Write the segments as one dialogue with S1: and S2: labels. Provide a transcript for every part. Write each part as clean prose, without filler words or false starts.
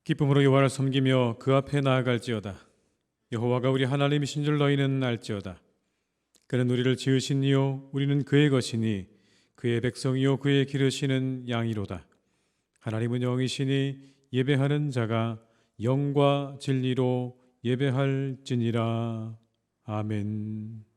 S1: 기쁨으로 여호와를 섬기며 그 앞에 나아갈지어다. 여호와가 우리 하나님이신 줄 너희는 알지어다. 그는 우리를 지으신 이요 우리는 그의 것이니 그의 백성이요 그의 기르시는 양이로다. 하나님은 영이시니 예배하는 자가 영과 진리로 예배할지니라. 아멘.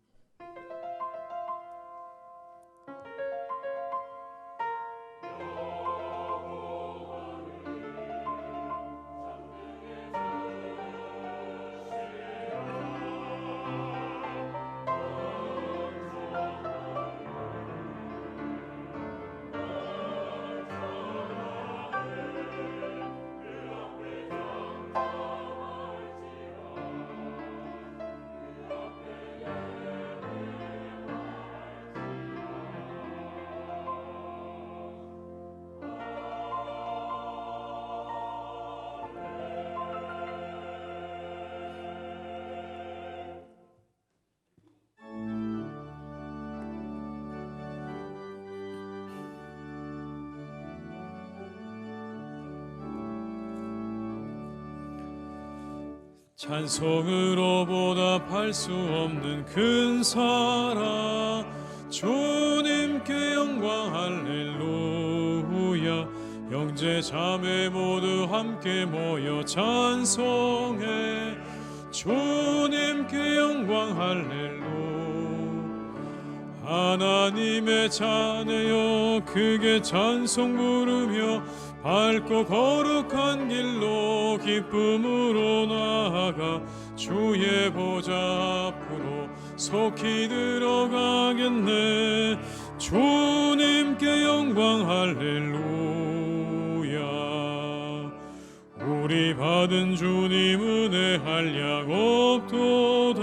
S1: 찬송으로 보답할 수 없는 큰 사랑, 주님께 영광 할렐루야. 형제 자매 모두 함께 모여 찬송해. 주님께 영광 할렐루야. 하나님의 자녀여 크게 찬송 부르며 밝고 거룩한 길로 기쁨으로 나아가 주의 보좌 앞으로 속히 들어가겠네. 주님께 영광 할렐루야. 우리 받은 주님 은혜 한량 없도다.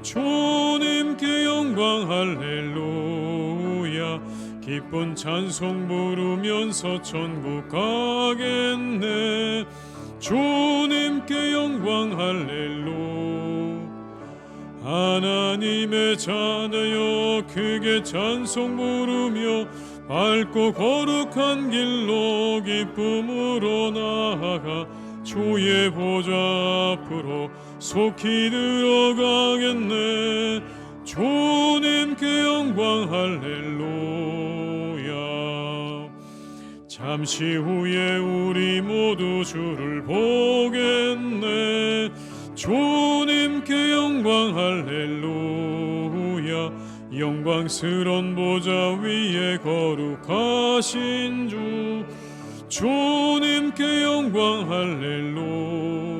S1: 주님께 영광 할렐루야. 기쁜 찬송 부르면서 천국 가겠네. 주님께 영광 할렐루야. 하나님의 자녀여 크게 찬송 부르며 밝고 거룩한 길로 기쁨으로 나아가 주의 보좌 앞으로 속히 들어가겠네. 주님께 영광 할렐루야. 잠시 후에 우리 모두 주를 보겠네. 주님께 영광 할렐루야. 영광스런 보좌 위에 거룩하신 주, 주님께 영광 할렐루야.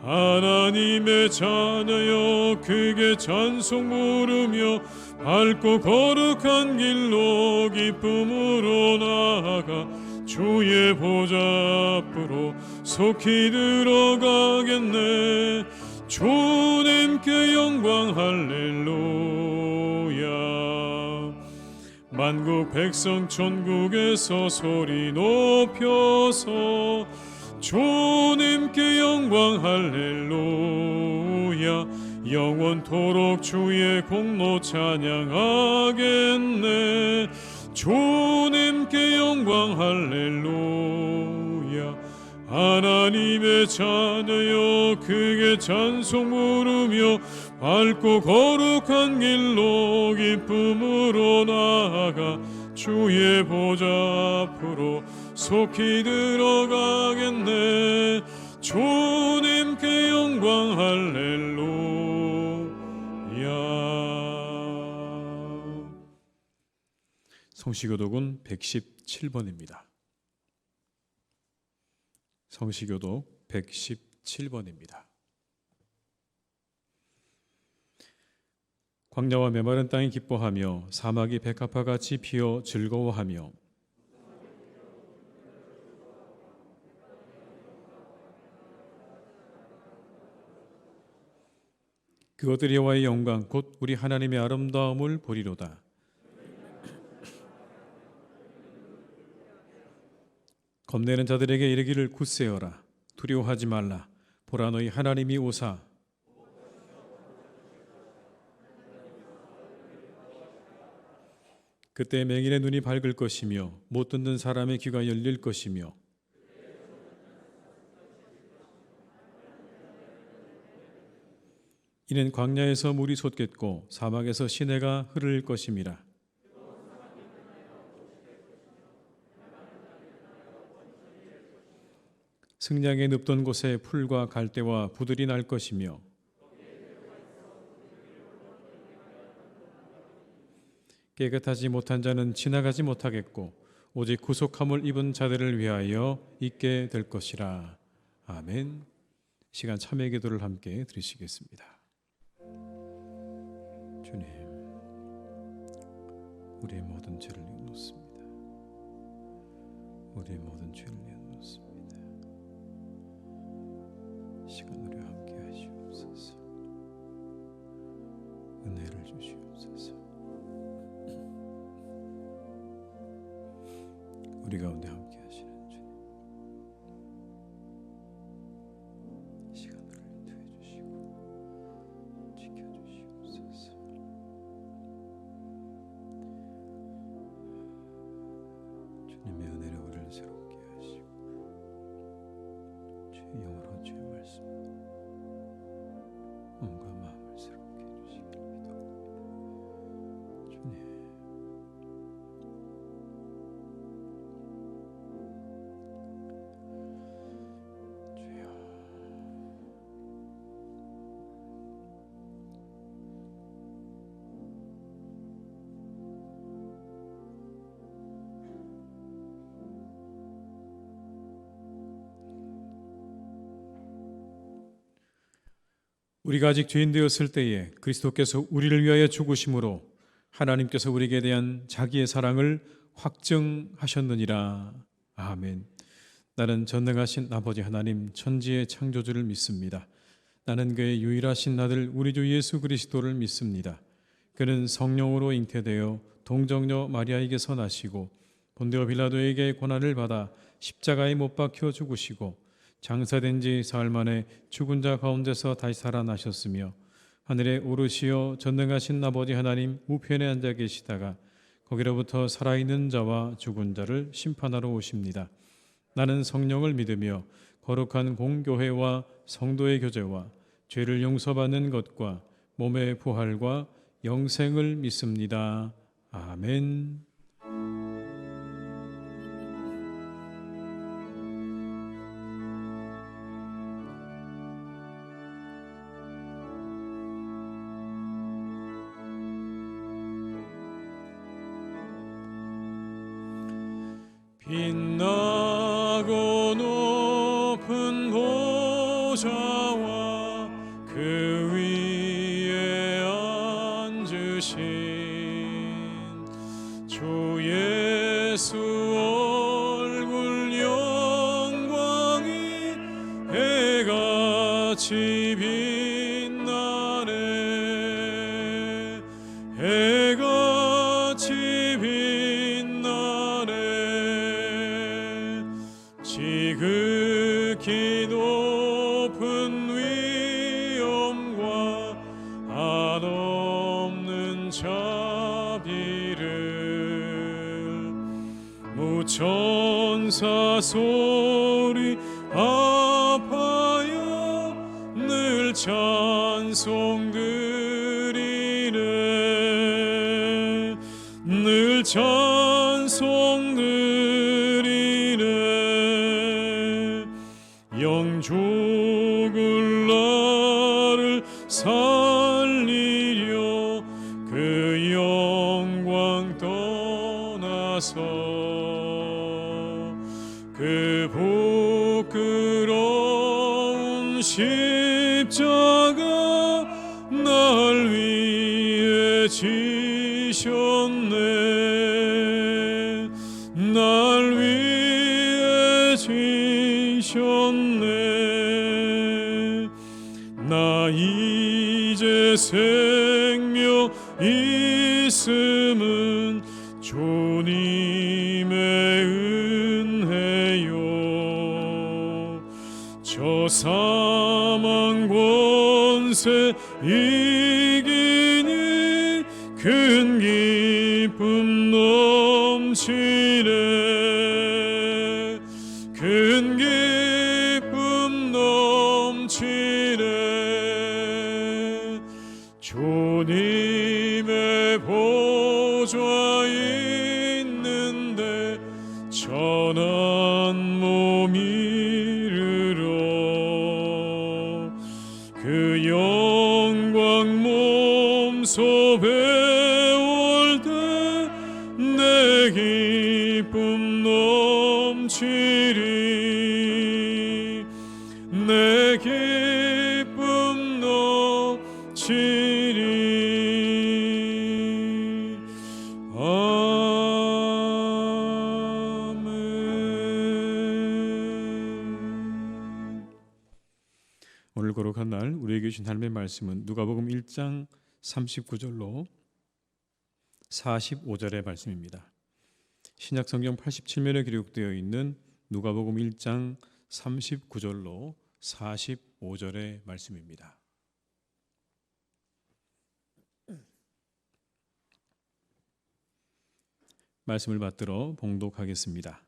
S1: 하나님의 자녀여 크게 찬송 부르며 밝고 거룩한 길로 기쁨으로 나아가 주의 보좌 앞으로 속히 들어가겠네. 주님께 영광 할렐루야. 만국 백성 천국에서 소리 높여서 주님께 영광 할렐루야. 영원토록 주의 공로 찬양하겠네. 주님께 영광 할렐루야. 하나님의 자녀여 크게 찬송 부르며 밝고 거룩한 길로 기쁨으로 나아가 주의 보좌 앞으로 속히 들어가겠네. 주님께 영광 할렐루야. 성시교독은 117번입니다. 성시교독 117번입니다. 광야와 메마른 땅이 기뻐하며 사막이 백합화같이 피어 즐거워하며 그것들이 여호와의 영광 곧 우리 하나님의 아름다움을 보리로다. 겁내는 자들에게 이르기를 굳세어라. 두려워하지 말라. 보라 너희 하나님이 오사 그때 맹인의 눈이 밝을 것이며 못 듣는 사람의 귀가 열릴 것이며 이는 광야에서 물이 솟겠고 사막에서 시내가 흐를 것임이라. 승량에 눕던 곳에 풀과 갈대와 부들이 날 것이며 깨끗하지 못한 자는 지나가지 못하겠고 오직 구속함을 입은 자들을 위하여 있게 될 것이라. 아멘. 시간 참회 기도를 함께 드리시겠습니다. 주님, 우리의 모든 죄를 내놓습니다. 우리의 모든 죄를 내놓습니다. 시간 우리와 함께 하시옵소서. 은혜를 주시옵소서. 우리 가운데 함께 하시는 주님, 시간을 인도해 주시고 지켜주시옵소서. 주님의 은혜로 우리를 새롭게 하시고 주의 영으로 주의 말씀 몸과 마음을 새롭게 해주시길 기도합니다. 주님, 우리가 아직 죄인 되었을 때에 그리스도께서 우리를 위하여 죽으심으로 하나님께서 우리에게 대한 자기의 사랑을 확증하셨느니라. 아멘. 나는 전능하신 아버지 하나님 천지의 창조주를 믿습니다. 나는 그의 유일하신 아들 우리 주 예수 그리스도를 믿습니다. 그는 성령으로 잉태되어 동정녀 마리아에게서 나시고 본디오 빌라도에게 고난을 받아 십자가에 못 박혀 죽으시고 장사된 지 사흘 만에 죽은 자 가운데서 다시 살아나셨으며 하늘에 오르시어 전능하신 아버지 하나님 우편에 앉아 계시다가 거기로부터 살아있는 자와 죽은 자를 심판하러 오십니다. 나는 성령을 믿으며 거룩한 공교회와 성도의 교제와 죄를 용서받는 것과 몸의 부활과 영생을 믿습니다. 아멘. 빛나고 높은 보좌와 그 위에 앉으신 주 예수 얼굴 영광이 해같이 빛나네. 해같이 지극히 높은 위엄과 한없는 자비를 무천사 소리 아파여 늘 찬송드리네. 늘 찬송드리네. 영죽을 나를 살리려 그 영광 떠나서 그 부끄러운 십자가 날 위해 지셨네. 날 위해 지셨네. 나 이제 생명 있음은 주님의 은혜요. 저 사망 권세 이기니 큰 기쁨 넘치네. 큰 기쁨 넘치네. 전한 몸 이르러 그 영광 몸소 배울 때 내 기쁨 넘치리 내 기쁨 넘치리 오늘 거룩한 날 우리에게 주신 하나님의 말씀은 누가복음 1장 39절로 45절의 말씀입니다. 신약 성경 87면에 기록되어 있는 누가복음 1장 39절로 45절의 말씀입니다. 말씀을 받들어 봉독하겠습니다.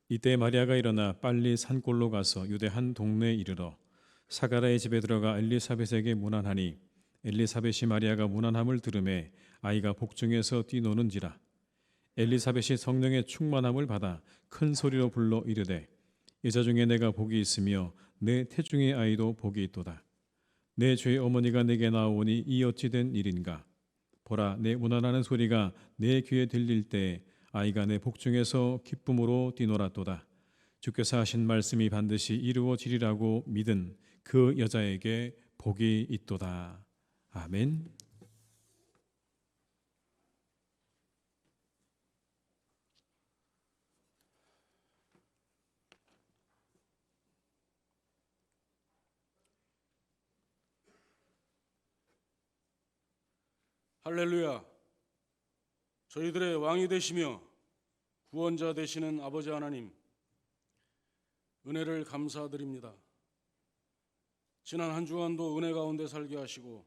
S1: 이때 마리아가 일어나 빨리 산골로 가서 유대 한 동네에 이르러 사가랴의 집에 들어가 엘리사벳에게 문안하니 엘리사벳이 마리아가 문안함을 들으매 아이가 복중에서 뛰노는지라. 엘리사벳이 성령의 충만함을 받아 큰 소리로 불러 이르되 여자 중에 내가 복이 있으며 내 태중의 아이도 복이 있도다. 내 주의 어머니가 내게 나오니 이 어찌 된 일인가. 보라, 내 문안하는 소리가 내 귀에 들릴 때 아이가 내 복중에서 기쁨으로 뛰놀았도다. 주께서 하신 말씀이 반드시 이루어지리라고 믿은 그 여자에게 복이 있도다. 아멘.
S2: 할렐루야. 저희들의 왕이 되시며 구원자 되시는 아버지 하나님, 은혜를 감사드립니다. 지난 한 주간도 은혜 가운데 살게 하시고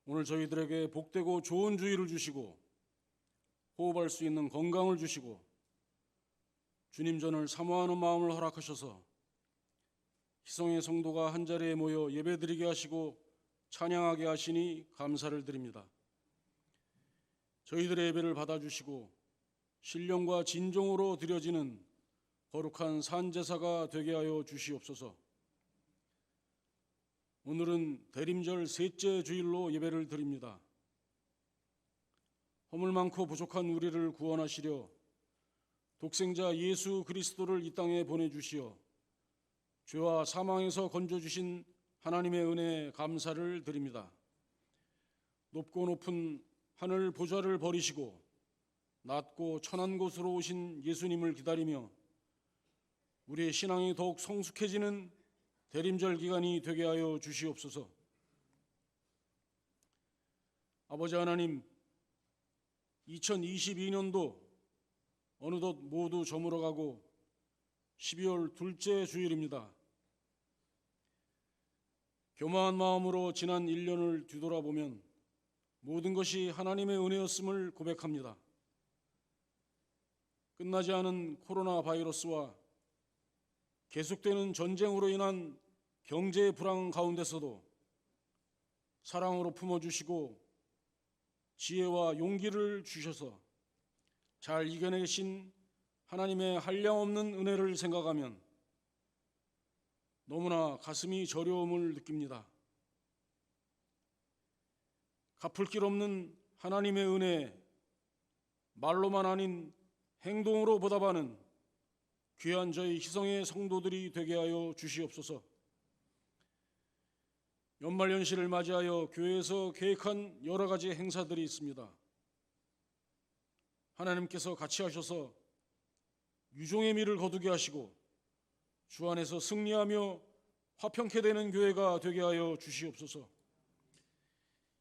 S2: 오늘 저희들에게 복되고 좋은 주의를 주시고 호흡할 수 있는 건강을 주시고 주님 전을 사모하는 마음을 허락하셔서 희성의 성도가 한자리에 모여 예배드리게 하시고 찬양하게 하시니 감사를 드립니다. 저희들의 예배를 받아주시고 신령과 진정으로 드려지는 거룩한 산제사가 되게 하여 주시옵소서. 오늘은 대림절 셋째 주일로 예배를 드립니다. 허물 많고 부족한 우리를 구원하시려 독생자 예수 그리스도를 이 땅에 보내주시어 죄와 사망에서 건져주신 하나님의 은혜에 감사를 드립니다. 높고 높은 하늘 보좌를 버리시고 낮고 천한 곳으로 오신 예수님을 기다리며 우리의 신앙이 더욱 성숙해지는 대림절 기간이 되게 하여 주시옵소서. 아버지 하나님, 2022년도 어느덧 모두 저물어가고 12월 둘째 주일입니다. 교만한 마음으로 지난 1년을 뒤돌아보면 모든 것이 하나님의 은혜였음을 고백합니다. 끝나지 않은 코로나 바이러스와 계속되는 전쟁으로 인한 경제 불황 가운데서도 사랑으로 품어주시고 지혜와 용기를 주셔서 잘 이겨내신 하나님의 한량없는 은혜를 생각하면 너무나 가슴이 저려움을 느낍니다. 갚을 길 없는 하나님의 은혜, 말로만 아닌 행동으로 보답하는 귀한 저희 희성의 성도들이 되게 하여 주시옵소서. 연말연시를 맞이하여 교회에서 계획한 여러 가지 행사들이 있습니다. 하나님께서 같이 하셔서 유종의 미를 거두게 하시고 주 안에서 승리하며 화평케 되는 교회가 되게 하여 주시옵소서.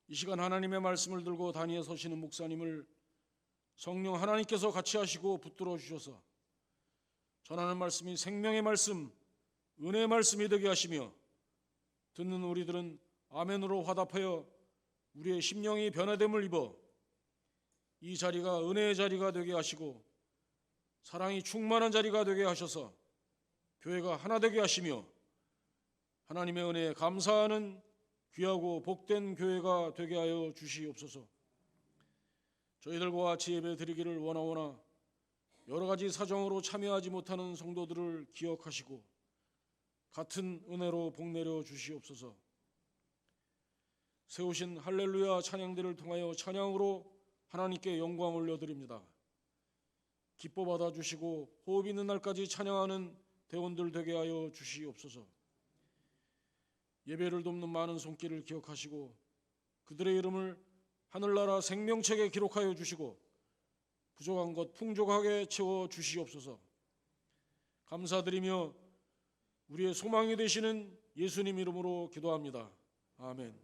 S2: 이 시간 하나님의 말씀을 들고 단위에 서시는 목사님을 성령 하나님께서 같이 하시고 붙들어 주셔서 전하는 말씀이 생명의 말씀, 은혜의 말씀이 되게 하시며 듣는 우리들은 아멘으로 화답하여 우리의 심령이 변화됨을 입어 이 자리가 은혜의 자리가 되게 하시고 사랑이 충만한 자리가 되게 하셔서 교회가 하나 되게 하시며 하나님의 은혜에 감사하는 귀하고 복된 교회가 되게 하여 주시옵소서. 저희들과 같이 예배 드리기를 원하오나 여러 가지 사정으로 참여하지 못하는 성도들을 기억하시고 같은 은혜로 복내려 주시옵소서. 세우신 할렐루야 찬양들을 통하여 찬양으로 하나님께 영광 올려드립니다. 기뻐 받아주시고 호흡 있는 날까지 찬양하는 대원들 되게 하여 주시옵소서. 예배를 돕는 많은 손길을 기억하시고 그들의 이름을 하늘나라 생명책에 기록하여 주시고 부족한 것 풍족하게 채워 주시옵소서. 감사드리며 우리의 소망이 되시는 예수님 이름으로 기도합니다. 아멘.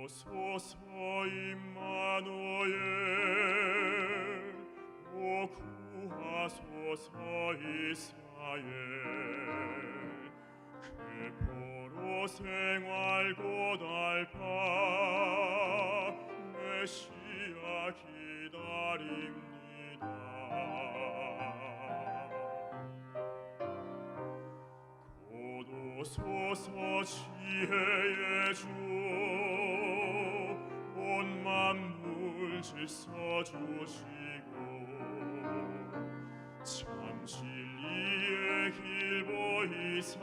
S3: 소서 임마누엘 오 구하소서 이스라엘 그포로 생활 곧 알파 메시아 기다립니다. 고도소서 지혜의 주 온 만물 질서 주시고 참 진리의 길 보이사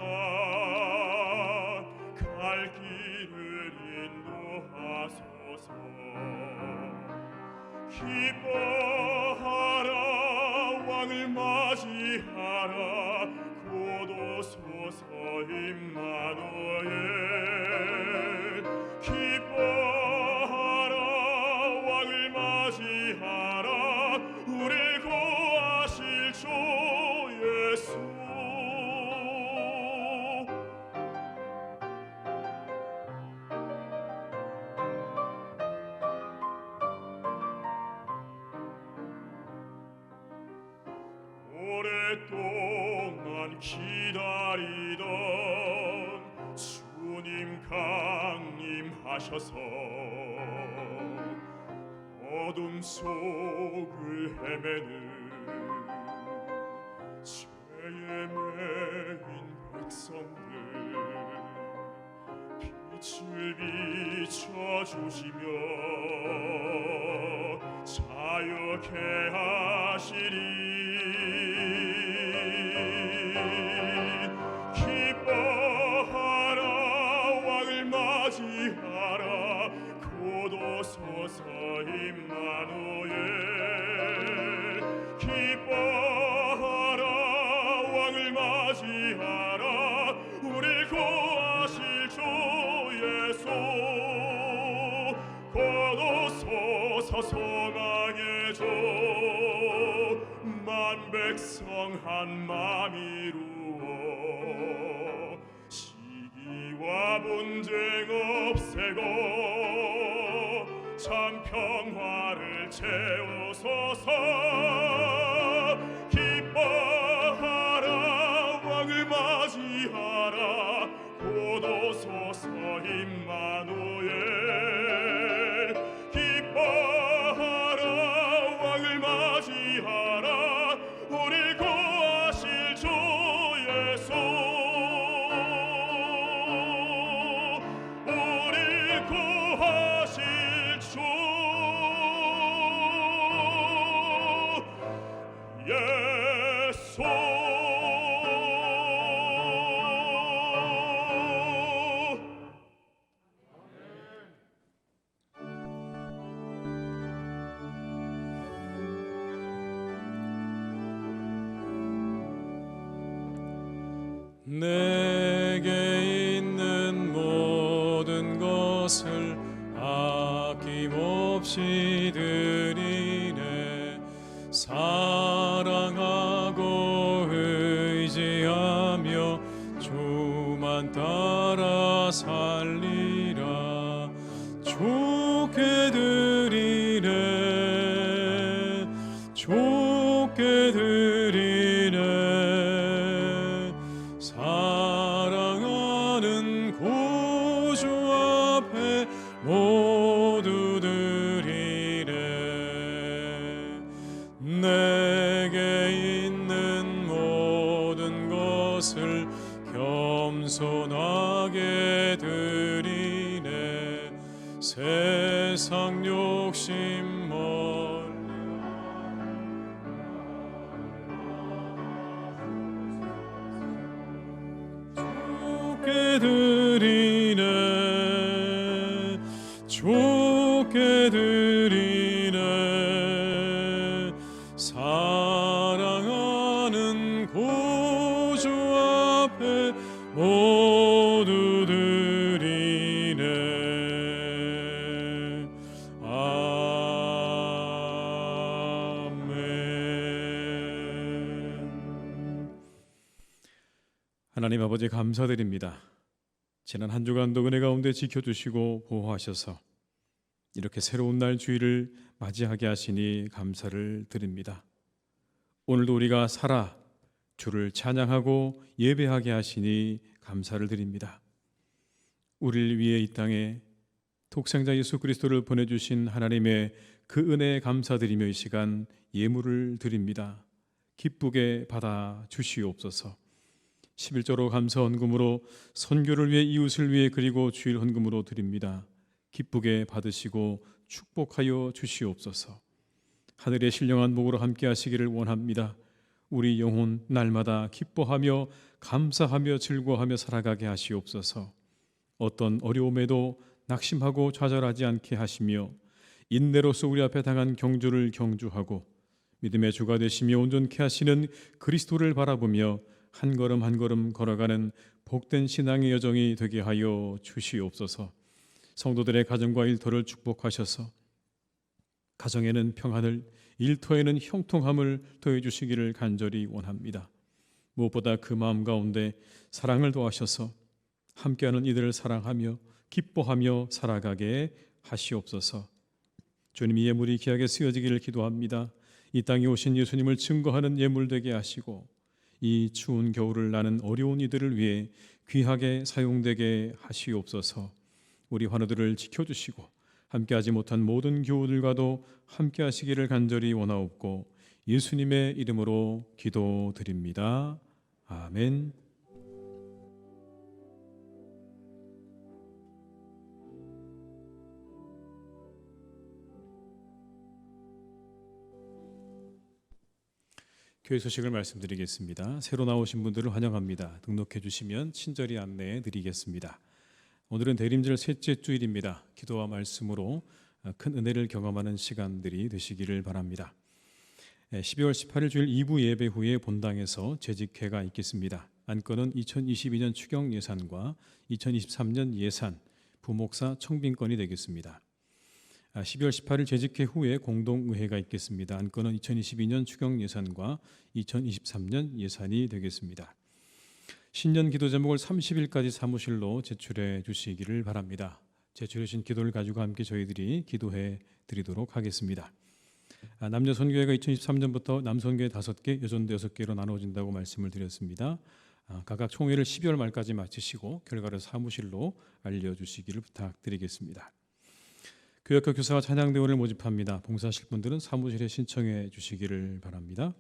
S3: 갈 길을 인도하소서. 기뻐하라 왕을 맞이하라 고도소서 임마누엘 기뻐하라 왕을 맞이하라 우릴 구하실 주 예수. 오랫동안 기다리던 주님 강림하셔서 어둠 속을 헤매는 죄에 매인 백성들 빛을 비춰주시며 자유케 하시리. 기뻐하라 왕을 맞이하라 고도소서 임마누엘 기뻐하라 왕을 맞이하라 우릴 구하실 주 예수. 고도소서 소망의 주 만 백성 한 맘 이루어 시기와 분쟁 없애고 참 평화를 채우소서. 기뻐하라 왕을 맞이하라 고도소서 임마누엘 기뻐하라 왕을 맞이하라 우릴 구하실 주 예수. 우릴 구하실 주 예수.
S1: 따라 살리라. 좋게 드리네, 좋게 드리네. 사랑하는 구주 앞에 모두 드리네. 내게 있는 모든 것을 겸손하게 드리네. 세상 욕심 멀리 좋게 드리네, 좋게 드리네. 사랑하는 구주 앞에 모두 드리네. 아멘. 하나님 아버지 감사드립니다. 지난 한 주간도 은혜 가운데 지켜주시고 보호하셔서 이렇게 새로운 날 주일을 맞이하게 하시니 감사를 드립니다. 오늘도 우리가 살아 주를 찬양하고 예배하게 하시니 감사를 드립니다. 우리를 위해 이 땅에 독생자 예수 그리스도를 보내주신 하나님의 그 은혜에 감사드리며 이 시간 예물을 드립니다. 기쁘게 받아 주시옵소서. 11조로 감사 헌금으로 선교를 위해, 이웃을 위해, 그리고 주일 헌금으로 드립니다. 기쁘게 받으시고 축복하여 주시옵소서. 하늘의 신령한 목으로 함께 하시기를 원합니다. 우리 영혼 날마다 기뻐하며 감사하며 즐거워하며 살아가게 하시옵소서. 어떤 어려움에도 낙심하고 좌절하지 않게 하시며 인내로서 우리 앞에 당한 경주를 경주하고 믿음의 주가 되시며 온전케 하시는 그리스도를 바라보며 한 걸음 한 걸음 걸어가는 복된 신앙의 여정이 되게 하여 주시옵소서. 성도들의 가정과 일터를 축복하셔서 가정에는 평안을, 일터에는 형통함을 더해 주시기를 간절히 원합니다. 무엇보다 그 마음 가운데 사랑을 더하셔서 함께하는 이들을 사랑하며 기뻐하며 살아가게 하시옵소서. 주님, 예물이 귀하게 쓰여지기를 기도합니다. 이 땅에 오신 예수님을 증거하는 예물 되게 하시고 이 추운 겨울을 나는 어려운 이들을 위해 귀하게 사용되게 하시옵소서. 우리 환우들을 지켜주시고 함께하지 못한 모든 교우들과도 함께하시기를 간절히 원하옵고 예수님의 이름으로 기도드립니다. 아멘. 교회 소식을 말씀드리겠습니다. 새로 나오신 분들을 환영합니다. 등록해 주시면 친절히 안내해 드리겠습니다. 오늘은 대림절 셋째 주일입니다. 기도와 말씀으로 큰 은혜를 경험하는 시간들이 되시기를 바랍니다. 12월 18일 주일 2부 예배 후에 본당에서 재직회가 있겠습니다. 안건은 2022년 추경 예산과 2023년 예산, 부목사 청빙건이 되겠습니다. 12월 18일 재직회 후에 공동의회가 있겠습니다. 안건은 2022년 추경 예산과 2023년 예산이 되겠습니다. 신년 기도 제목을 30일까지 사무실로 제출해 주시기를 바랍니다. 제출해 주신 기도를 가지고 함께 저희들이 기도해 드리도록 하겠습니다. 남녀 선교회가 2023년부터 남선교회 5개, 여전도 6개로 나눠진다고 말씀을 드렸습니다. 각각 총회를 12월 말까지 마치시고 결과를 사무실로 알려주시기를 부탁드리겠습니다. 교역과 교사와 찬양대원을 모집합니다. 봉사하실 분들은 사무실에 신청해 주시기를 바랍니다.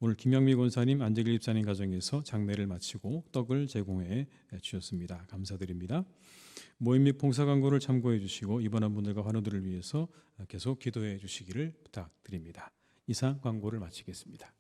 S1: 오늘 김영미 권사님, 안재길 집사님 가정에서 장례를 마치고 떡을 제공해 주셨습니다. 감사드립니다. 모임 및 봉사 광고를 참고해 주시고 입원한 분들과 환우들을 위해서 계속 기도해 주시기를 부탁드립니다. 이상 광고를 마치겠습니다.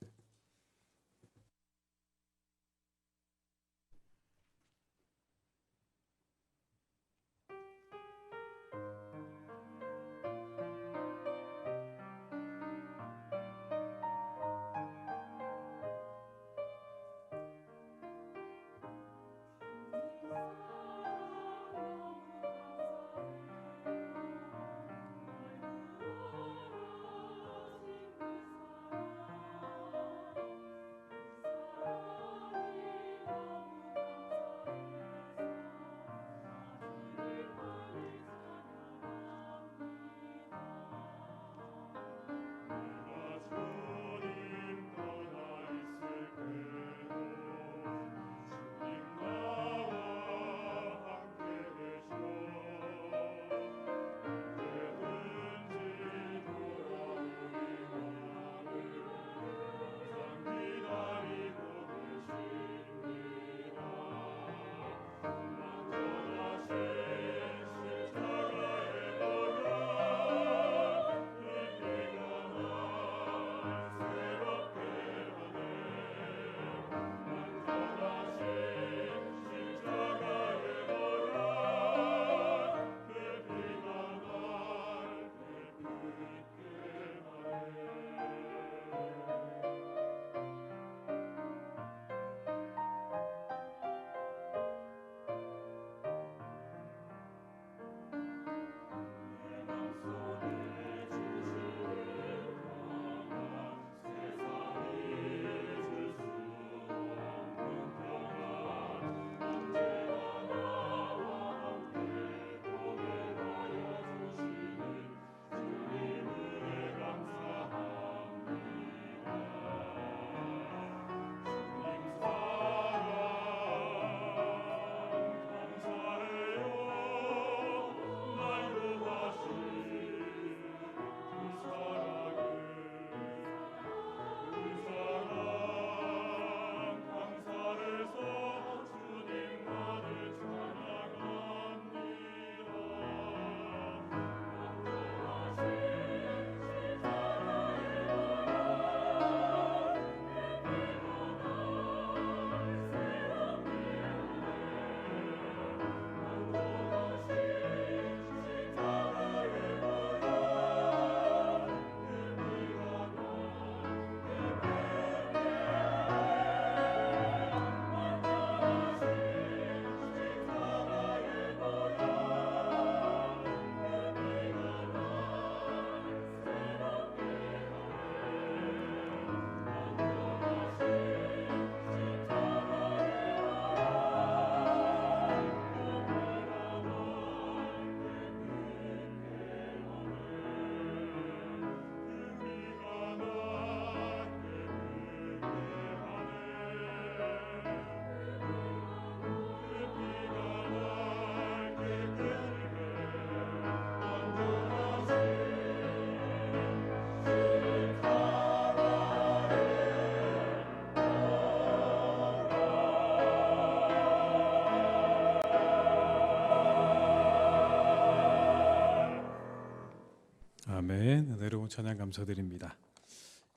S1: 아멘. 은혜로운 찬양 감사드립니다.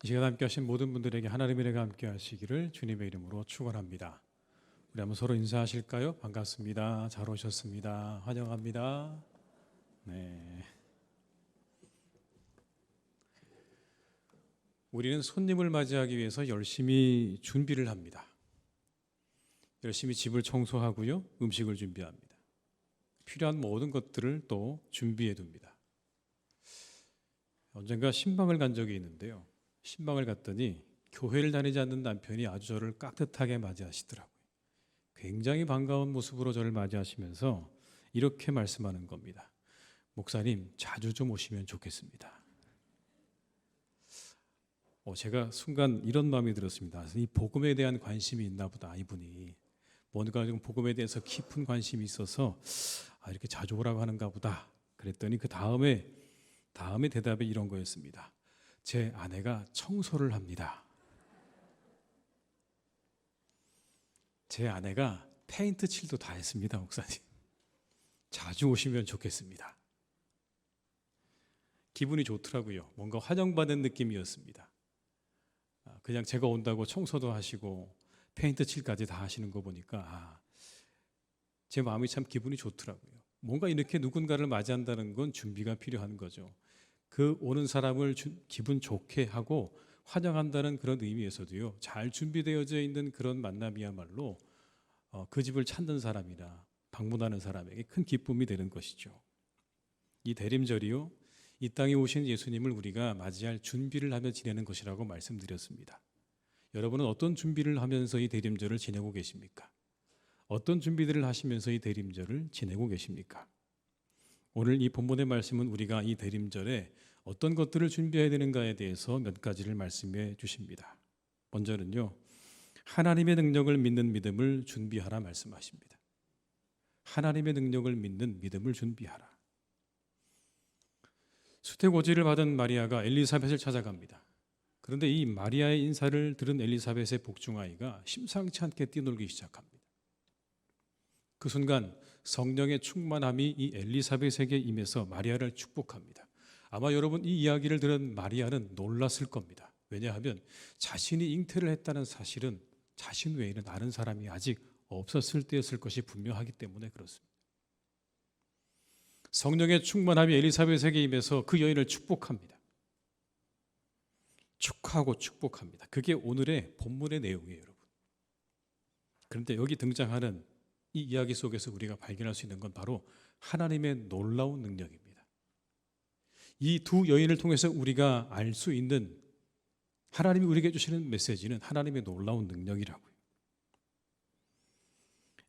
S1: 이 시간 함께 하신 모든 분들에게 하나님의 은혜가 함께 하시기를 주님의 이름으로 축원합니다. 우리 한번 서로 인사하실까요? 반갑습니다. 잘 오셨습니다. 환영합니다. 네. 우리는 손님을 맞이하기 위해서 열심히 준비를 합니다. 열심히 집을 청소하고요, 음식을 준비합니다. 필요한 모든 것들을 또 준비해 둡니다. 언젠가 신방을 간 적이 있는데요. 신방을 갔더니 교회를 다니지 않는 남편이 아주 저를 깍듯하게 맞이하시더라고요. 굉장히 반가운 모습으로 저를 맞이하시면서 이렇게 말씀하는 겁니다. 목사님, 자주 좀 오시면 좋겠습니다. 제가 순간 이런 마음이 들었습니다. 이 복음에 대한 관심이 있나 보다, 이분이. 뭔가 좀 복음에 대해서 깊은 관심이 있어서 이렇게 자주 오라고 하는가 보다. 그랬더니 그 다음에 대답이 이런 거였습니다. 제 아내가 청소를 합니다. 제 아내가 페인트 칠도 다 했습니다, 목사님. 자주 오시면 좋겠습니다. 기분이 좋더라고요. 뭔가 환영받는 느낌이었습니다. 그냥 제가 온다고 청소도 하시고 페인트 칠까지 다 하시는 거 보니까 제 마음이 참 기분이 좋더라고요. 뭔가 이렇게 누군가를 맞이한다는 건 준비가 필요한 거죠. 그 오는 사람을 기분 좋게 하고 환영한다는 그런 의미에서도요, 잘 준비되어져 있는 그런 만남이야말로 그 집을 찾는 사람이나 방문하는 사람에게 큰 기쁨이 되는 것이죠. 이 대림절이요, 이 땅에 오신 예수님을 우리가 맞이할 준비를 하며 지내는 것이라고 말씀드렸습니다. 여러분은 어떤 준비를 하면서 이 대림절을 지내고 계십니까? 어떤 준비들을 하시면서 이 대림절을 지내고 계십니까? 오늘 이 본문의 말씀은 우리가 이 대림절에 어떤 것들을 준비해야 되는가에 대해서 몇 가지를 말씀해 주십니다. 먼저는요, 하나님의 능력을 믿는 믿음을 준비하라 말씀하십니다. 하나님의 능력을 믿는 믿음을 준비하라. 수태고지를 받은 마리아가 엘리사벳을 찾아갑니다. 그런데 이 마리아의 인사를 들은 엘리사벳의 복중아이가 심상치 않게 뛰놀기 시작합니다. 그 순간 성령의 충만함이 이 엘리사벳에게 임해서 마리아를 축복합니다. 아마 여러분 이 이야기를 들은 마리아는 놀랐을 겁니다. 왜냐하면 자신이 잉태를 했다는 사실은 자신 외에는 아는 사람이 아직 없었을 때였을 것이 분명하기 때문에 그렇습니다. 성령의 충만함이 엘리사벳에게 임해서 그 여인을 축복합니다. 축하하고 축복합니다. 그게 오늘의 본문의 내용이에요, 여러분. 그런데 여기 등장하는 이 이야기 속에서 우리가 발견할 수 있는 건 바로 하나님의 놀라운 능력입니다. 이 두 여인을 통해서 우리가 알 수 있는 하나님이 우리에게 주시는 메시지는 하나님의 놀라운 능력이라고요.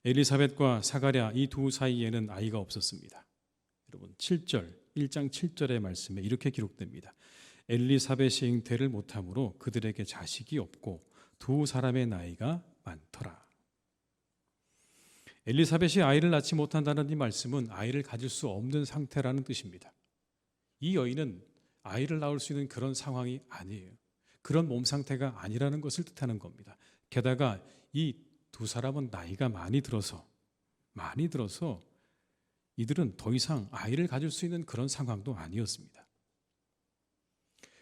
S1: 엘리사벳과 사가랴 이 두 사이에는 아이가 없었습니다. 여러분 1장 7절의 말씀에 이렇게 기록됩니다. 엘리사벳이 잉태를 못함으로 그들에게 자식이 없고 두 사람의 나이가 많더라. 엘리사벳이 아이를 낳지 못한다는 이 말씀은 아이를 가질 수 없는 상태라는 뜻입니다. 이 여인은 아이를 낳을 수 있는 그런 상황이 아니에요. 그런 몸 상태가 아니라는 것을 뜻하는 겁니다. 게다가 이 두 사람은 나이가 많이 들어서 이들은 더 이상 아이를 가질 수 있는 그런 상황도 아니었습니다.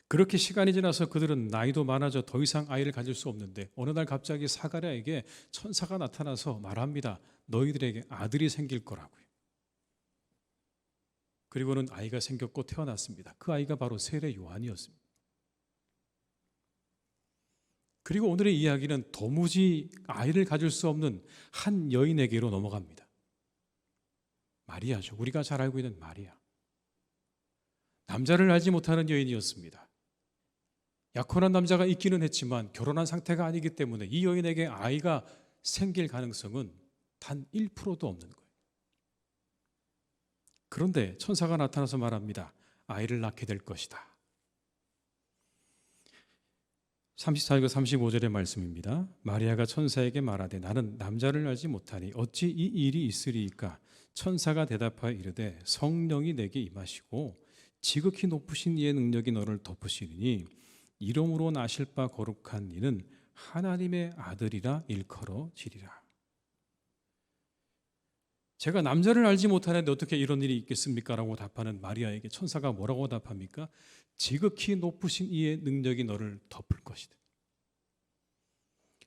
S1: 그렇게 시간이 지나서 그들은 나이도 많아져 더 이상 아이를 가질 수 없는데 어느 날 갑자기 사가랴에게 천사가 나타나서 말합니다. 너희들에게 아들이 생길 거라고요. 그리고는 아이가 생겼고 태어났습니다. 그 아이가 바로 세례 요한이었습니다. 그리고 오늘의 이야기는 도무지 아이를 가질 수 없는 한 여인에게로 넘어갑니다. 마리아죠. 우리가 잘 알고 있는 마리아. 남자를 알지 못하는 여인이었습니다. 약혼한 남자가 있기는 했지만 결혼한 상태가 아니기 때문에 이 여인에게 아이가 생길 가능성은 단 1%도 없는 거예요. 그런데 천사가 나타나서 말합니다. 아이를 낳게 될 것이다. 34절과 35절의 말씀입니다. 마리아가 천사에게 말하되 나는 남자를 알지 못하니 어찌 이 일이 있으리이까? 천사가 대답하여 이르되 성령이 내게 임하시고 지극히 높으신 이의 능력이 너를 덮으시리니 이름으로 나실 바 거룩한 이는 하나님의 아들이라 일컬어지리라. 제가 남자를 알지 못하는데 어떻게 이런 일이 있겠습니까? 라고 답하는 마리아에게 천사가 뭐라고 답합니까? 지극히 높으신 이의 능력이 너를 덮을 것이다.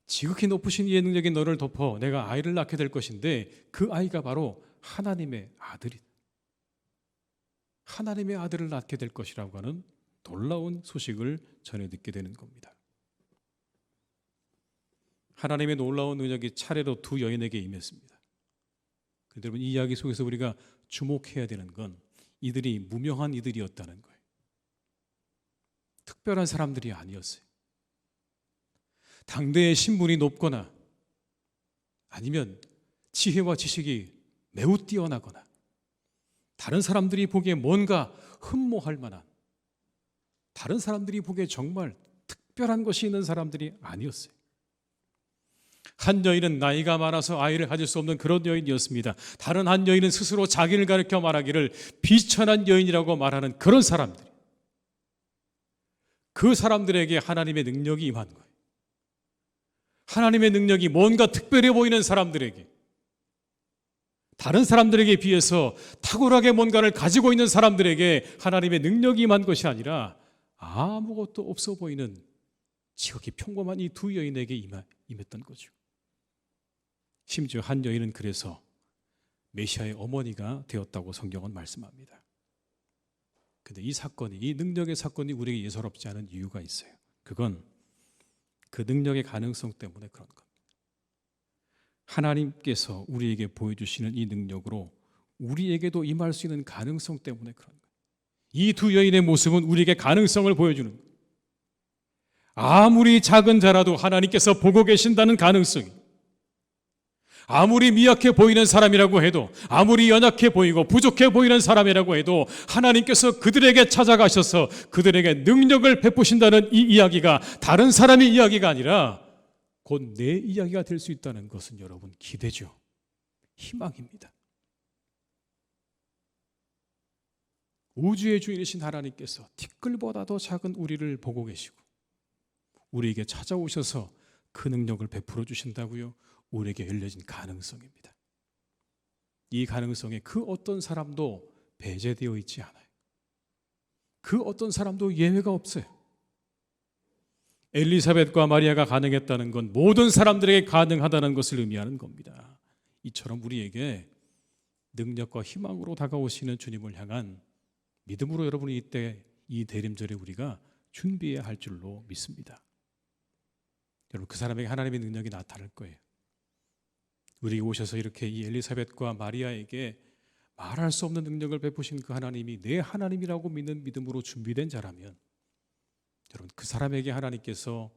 S1: 지극히 높으신 이의 능력이 너를 덮어 내가 아이를 낳게 될 것인데 그 아이가 바로 하나님의 아들이다. 하나님의 아들을 낳게 될 것이라고 하는 놀라운 소식을 전해 듣게 되는 겁니다. 하나님의 놀라운 능력이 차례로 두 여인에게 임했습니다. 그런데 여러분, 이 이야기 속에서 우리가 주목해야 되는 건 이들이 무명한 이들이었다는 거예요. 특별한 사람들이 아니었어요. 당대의 신분이 높거나 아니면 지혜와 지식이 매우 뛰어나거나 다른 사람들이 보기에 뭔가 흠모할 만한, 다른 사람들이 보기에 정말 특별한 것이 있는 사람들이 아니었어요. 한 여인은 나이가 많아서 아이를 가질 수 없는 그런 여인이었습니다. 다른 한 여인은 스스로 자기를 가리켜 말하기를 비천한 여인이라고 말하는 그런 사람들. 그 사람들에게 하나님의 능력이 임한 거예요. 하나님의 능력이 뭔가 특별해 보이는 사람들에게, 다른 사람들에게 비해서 탁월하게 뭔가를 가지고 있는 사람들에게 하나님의 능력이 임한 것이 아니라 아무것도 없어 보이는 지극히 평범한 이 두 여인에게 임했던 거죠. 심지어 한 여인은 그래서 메시아의 어머니가 되었다고 성경은 말씀합니다. 그런데 이 사건이, 이 능력의 사건이 우리에게 예사롭지 않은 이유가 있어요. 그건 그 능력의 가능성 때문에 그런 겁니다. 하나님께서 우리에게 보여주시는 이 능력으로 우리에게도 임할 수 있는 가능성 때문에 그런 거예요. 이 두 여인의 모습은 우리에게 가능성을 보여주는 거예요. 아무리 작은 자라도 하나님께서 보고 계신다는 가능성이, 아무리 미약해 보이는 사람이라고 해도, 아무리 연약해 보이고 부족해 보이는 사람이라고 해도 하나님께서 그들에게 찾아가셔서 그들에게 능력을 베푸신다는 이 이야기가 다른 사람의 이야기가 아니라 곧 내 이야기가 될 수 있다는 것은 여러분 기대죠. 희망입니다. 우주의 주인이신 하나님께서 티끌보다도 작은 우리를 보고 계시고 우리에게 찾아오셔서 그 능력을 베풀어 주신다고요. 우리에게 열려진 가능성입니다. 이 가능성에 그 어떤 사람도 배제되어 있지 않아요. 그 어떤 사람도 예외가 없어요. 엘리사벳과 마리아가 가능했다는 건 모든 사람들에게 가능하다는 것을 의미하는 겁니다. 이처럼 우리에게 능력과 희망으로 다가오시는 주님을 향한 믿음으로 여러분이 이때 이 대림절에 우리가 준비해야 할 줄로 믿습니다. 여러분, 그 사람에게 하나님의 능력이 나타날 거예요. 우리에게 오셔서 이렇게 이 엘리사벳과 마리아에게 말할 수 없는 능력을 베푸신 그 하나님이 내 하나님이라고 믿는 믿음으로 준비된 자라면 여러분, 그 사람에게 하나님께서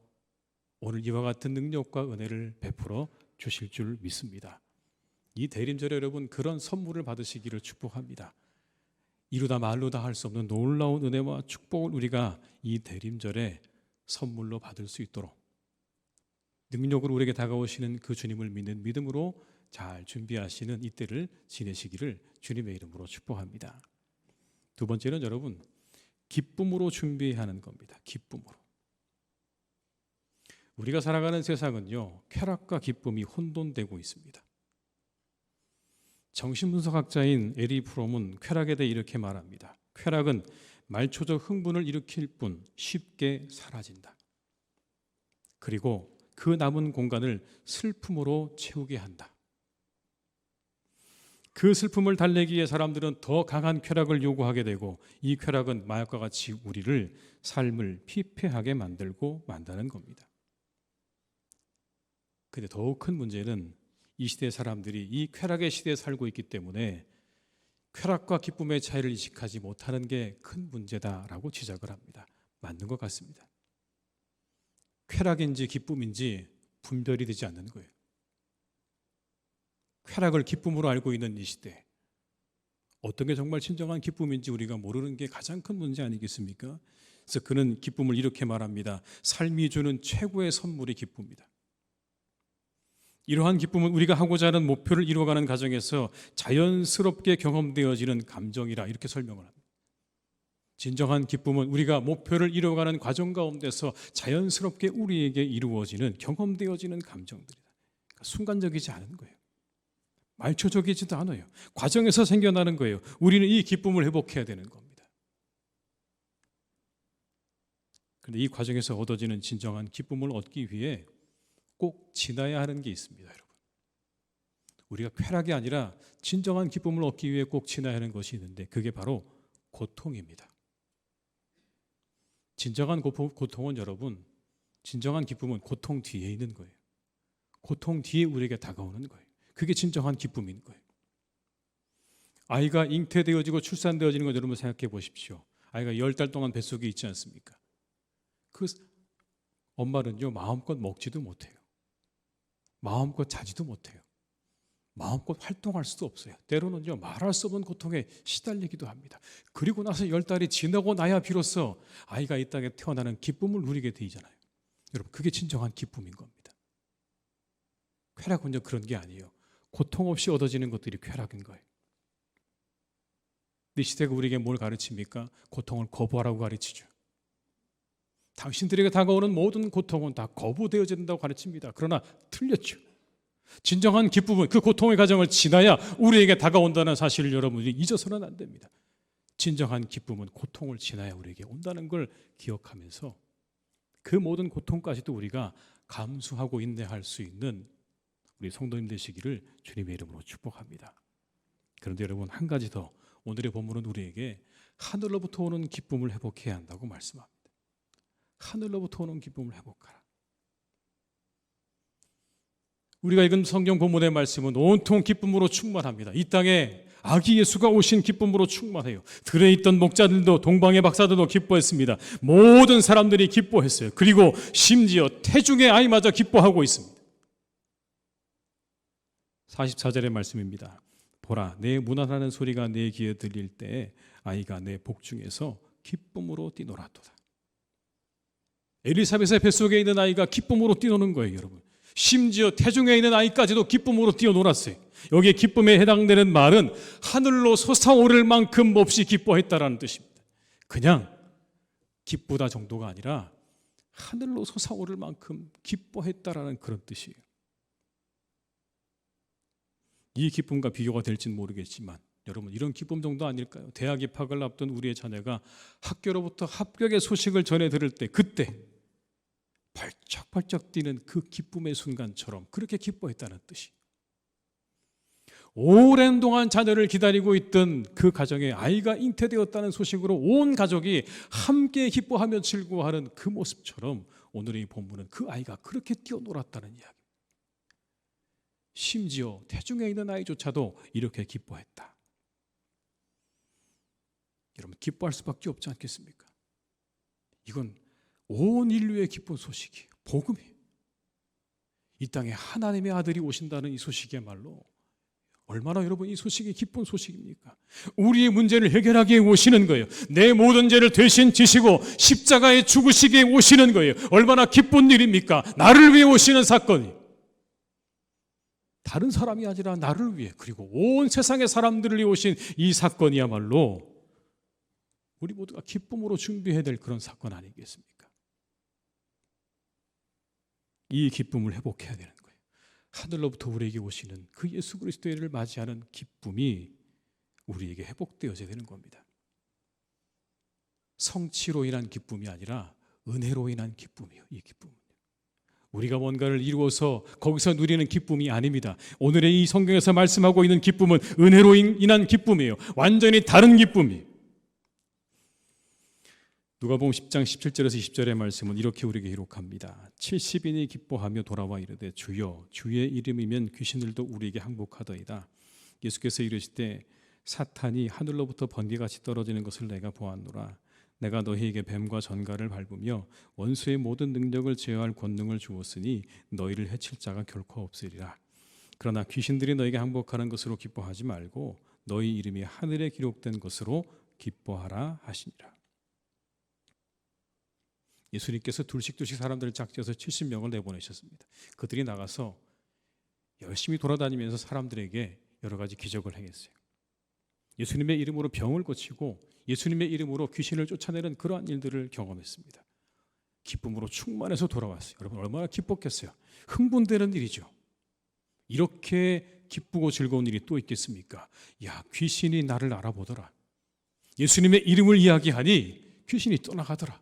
S1: 오늘 이와 같은 능력과 은혜를 베풀어 주실 줄 믿습니다. 이 대림절에 여러분 그런 선물을 받으시기를 축복합니다. 이루다 말로다 할 수 없는 놀라운 은혜와 축복을 우리가 이 대림절에 선물로 받을 수 있도록 능력으로 우리에게 다가오시는 그 주님을 믿는 믿음으로 잘 준비하시는 이때를 지내시기를 주님의 이름으로 축복합니다. 두 번째는 여러분 기쁨으로 준비해야 하는 겁니다. 기쁨으로. 우리가 살아가는 세상은요, 쾌락과 기쁨이 혼돈되고 있습니다. 정신분석학자인 에리 프롬은 쾌락에 대해 이렇게 말합니다. 쾌락은 말초적 흥분을 일으킬 뿐 쉽게 사라진다. 그리고 그 남은 공간을 슬픔으로 채우게 한다. 그 슬픔을 달래기 위해 사람들은 더 강한 쾌락을 요구하게 되고 이 쾌락은 마약과 같이 우리를 삶을 피폐하게 만들고 만다는 겁니다. 그런데 더욱 큰 문제는 이 시대 사람들이 이 쾌락의 시대에 살고 있기 때문에 쾌락과 기쁨의 차이를 인식하지 못하는 게 큰 문제다라고 지적을 합니다. 맞는 것 같습니다. 쾌락인지 기쁨인지 분별이 되지 않는 거예요. 쾌락을 기쁨으로 알고 있는 이 시대, 어떤 게 정말 진정한 기쁨인지 우리가 모르는 게 가장 큰 문제 아니겠습니까? 그래서 그는 기쁨을 이렇게 말합니다. 삶이 주는 최고의 선물이 기쁨이다. 이러한 기쁨은 우리가 하고자 하는 목표를 이루어가는 과정에서 자연스럽게 경험되어지는 감정이라 이렇게 설명을 합니다. 진정한 기쁨은 우리가 목표를 이루어가는 과정 가운데서 자연스럽게 우리에게 이루어지는 경험되어지는 감정들이다. 그러니까 순간적이지 않은 거예요. 말초적이지도 않아요. 과정에서 생겨나는 거예요. 우리는 이 기쁨을 회복해야 되는 겁니다. 그런데 이 과정에서 얻어지는 진정한 기쁨을 얻기 위해 꼭 지나야 하는 게 있습니다, 여러분. 우리가 쾌락이 아니라 진정한 기쁨을 얻기 위해 꼭 지나야 하는 것이 있는데 그게 바로 고통입니다. 진정한 고통은 여러분, 진정한 기쁨은 고통 뒤에 있는 거예요. 고통 뒤에 우리에게 다가오는 거예요. 그게 진정한 기쁨인 거예요. 아이가 잉태되어지고 출산되어지는 것 여러분 생각해 보십시오. 아이가 10달 동안 뱃속에 있지 않습니까? 그 엄마는요 마음껏 먹지도 못해요. 마음껏 자지도 못해요. 마음껏 활동할 수도 없어요. 때로는요 말할 수 없는 고통에 시달리기도 합니다. 그리고 나서 10달이 지나고 나야 비로소 아이가 이 땅에 태어나는 기쁨을 누리게 되잖아요. 여러분 그게 진정한 기쁨인 겁니다. 쾌락은요 그런 게 아니에요. 고통 없이 얻어지는 것들이 쾌락인 거예요. 이 시대가 우리에게 뭘 가르칩니까? 고통을 거부하라고 가르치죠. 당신들에게 다가오는 모든 고통은 다 거부되어야 된다고 가르칩니다. 그러나 틀렸죠. 진정한 기쁨은 그 고통의 과정을 지나야 우리에게 다가온다는 사실을 여러분이 잊어서는 안 됩니다. 진정한 기쁨은 고통을 지나야 우리에게 온다는 걸 기억하면서 그 모든 고통까지도 우리가 감수하고 인내할 수 있는 우리 성도님 되시기를 주님의 이름으로 축복합니다. 그런데 여러분 한 가지 더, 오늘의 본문은 우리에게 하늘로부터 오는 기쁨을 회복해야 한다고 말씀합니다. 하늘로부터 오는 기쁨을 회복하라. 우리가 읽은 성경 본문의 말씀은 온통 기쁨으로 충만합니다. 이 땅에 아기 예수가 오신 기쁨으로 충만해요. 들에 있던 목자들도 동방의 박사들도 기뻐했습니다. 모든 사람들이 기뻐했어요. 그리고 심지어 태중의 아이마저 기뻐하고 있습니다. 44절의 말씀입니다. 보라, 내 문안하는 소리가 내 귀에 들릴 때에 아이가 내 복중에서 기쁨으로 뛰놀았도다. 엘리사벳의 뱃속에 있는 아이가 기쁨으로 뛰노는 거예요, 여러분. 심지어 태중에 있는 아이까지도 기쁨으로 뛰어놀았어요. 여기에 기쁨에 해당되는 말은 하늘로 솟아오를 만큼 몹시 기뻐했다라는 뜻입니다. 그냥 기쁘다 정도가 아니라 하늘로 솟아오를 만큼 기뻐했다라는 그런 뜻이에요. 이 기쁨과 비교가 될지는 모르겠지만 여러분 이런 기쁨 정도 아닐까요? 대학 입학을 앞둔 우리의 자녀가 학교로부터 합격의 소식을 전해 들을 때 그때 발쩍발쩍 뛰는 그 기쁨의 순간처럼 그렇게 기뻐했다는 뜻이. 오랜 동안 자녀를 기다리고 있던 그 가정에 아이가 잉태되었다는 소식으로 온 가족이 함께 기뻐하며 즐거워하는 그 모습처럼 오늘의 이 본문은 그 아이가 그렇게 뛰어놀았다는 이야기. 심지어 태중에 있는 아이조차도 이렇게 기뻐했다. 여러분 기뻐할 수밖에 없지 않겠습니까? 이건 온 인류의 기쁜 소식이에요. 복음이에요. 이 땅에 하나님의 아들이 오신다는 이 소식이야말로 얼마나 여러분 이 소식이 기쁜 소식입니까? 우리의 문제를 해결하기에 오시는 거예요. 내 모든 죄를 대신 지시고 십자가에 죽으시기에 오시는 거예요. 얼마나 기쁜 일입니까? 나를 위해 오시는 사건이. 다른 사람이 아니라 나를 위해, 그리고 온 세상의 사람들을 위해 오신 이 사건이야말로 우리 모두가 기쁨으로 준비해야 될 그런 사건 아니겠습니까? 이 기쁨을 회복해야 되는 거예요. 하늘로부터 우리에게 오시는 그 예수 그리스도를 맞이하는 기쁨이 우리에게 회복되어져야 되는 겁니다. 성취로 인한 기쁨이 아니라 은혜로 인한 기쁨이에요. 이 기쁨은 우리가 뭔가를 이루어서 거기서 누리는 기쁨이 아닙니다. 오늘의 이 성경에서 말씀하고 있는 기쁨은 은혜로 인한 기쁨이에요. 완전히 다른 기쁨이에요. 누가복음 10장 17절에서 20절의 말씀은 이렇게 우리에게 기록합니다. 70인이 기뻐하며 돌아와 이르되 주여 주의 이름이면 귀신들도 우리에게 항복하더이다. 예수께서 이르시되 사탄이 하늘로부터 번개같이 떨어지는 것을 내가 보았노라. 내가 너희에게 뱀과 전갈을 밟으며 원수의 모든 능력을 제어할 권능을 주었으니 너희를 해칠 자가 결코 없으리라. 그러나 귀신들이 너희에게 항복하는 것으로 기뻐하지 말고 너희 이름이 하늘에 기록된 것으로 기뻐하라 하시니라. 예수님께서 둘씩 사람들을 짝지어서 70명을 내보내셨습니다. 그들이 나가서 열심히 돌아다니면서 사람들에게 여러 가지 기적을 행했어요. 예수님의 이름으로 병을 고치고 예수님의 이름으로 귀신을 쫓아내는 그러한 일들을 경험했습니다. 기쁨으로 충만해서 돌아왔어요. 여러분 얼마나 기뻤겠어요. 흥분되는 일이죠. 이렇게 기쁘고 즐거운 일이 또 있겠습니까? 야, 귀신이 나를 알아보더라. 예수님의 이름을 이야기하니 귀신이 떠나가더라.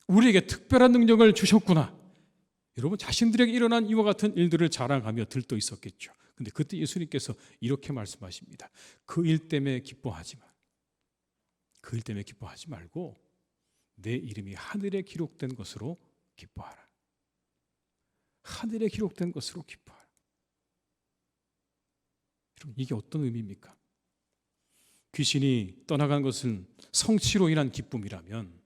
S1: 우리에게 특별한 능력을 주셨구나. 여러분, 자신들에게 일어난 이와 같은 일들을 자랑하며 들떠 있었겠죠. 근데 그때 예수님께서 이렇게 말씀하십니다. 그 일 때문에 기뻐하지 마. 그 일 때문에 기뻐하지 말고 내 이름이 하늘에 기록된 것으로 기뻐하라. 하늘에 기록된 것으로 기뻐하라. 여러분, 이게 어떤 의미입니까? 귀신이 떠나간 것은 성취로 인한 기쁨이라면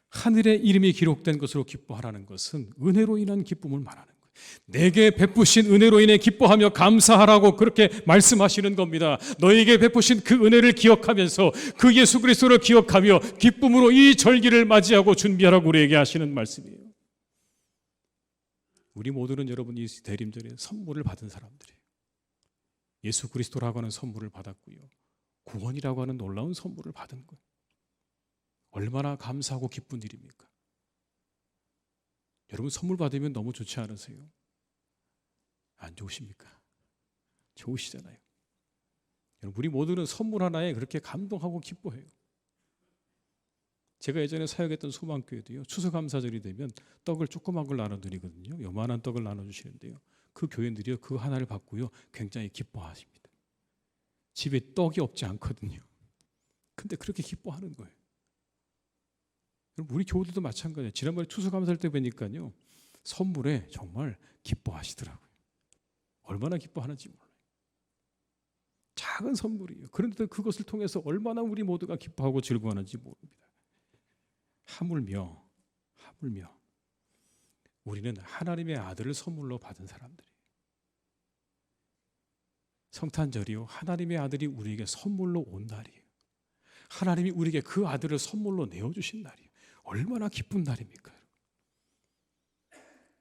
S1: 하늘의 이름이 기록된 것으로 기뻐하라는 것은 은혜로 인한 기쁨을 말하는 거예요. 내게 베푸신 은혜로 인해 기뻐하며 감사하라고 그렇게 말씀하시는 겁니다. 너에게 베푸신 그 은혜를 기억하면서 그 예수 그리스도를 기억하며 기쁨으로 이 절기를 맞이하고 준비하라고 우리에게 하시는 말씀이에요. 우리 모두는 여러분 이 대림절에 선물을 받은 사람들이에요. 예수 그리스도라고 하는 선물을 받았고요. 구원이라고 하는 놀라운 선물을 받은 거예요. 얼마나 감사하고 기쁜 일입니까? 여러분 선물 받으면 너무 좋지 않으세요? 안 좋으십니까? 좋으시잖아요. 여러분 우리 모두는 선물 하나에 그렇게 감동하고 기뻐해요. 제가 예전에 사역했던 소망교회도요, 추수감사절이 되면 떡을 조그만 걸 나눠드리거든요. 요만한 떡을 나눠주시는데요, 그 교인들이요 그 하나를 받고요 굉장히 기뻐하십니다. 집에 떡이 없지 않거든요. 근데 그렇게 기뻐하는 거예요. 우리 교우들도 마찬가지예요. 지난번에 추수감사할 때 뵈니까요 선물에 정말 기뻐하시더라고요. 얼마나 기뻐하는지 몰라요. 작은 선물이에요. 그런데 그것을 통해서 얼마나 우리 모두가 기뻐하고 즐거워하는지 모릅니다. 하물며 우리는 하나님의 아들을 선물로 받은 사람들이에요. 성탄절이요 하나님의 아들이 우리에게 선물로 온 날이에요. 하나님이 우리에게 그 아들을 선물로 내어주신 날이에요. 얼마나 기쁜 날입니까?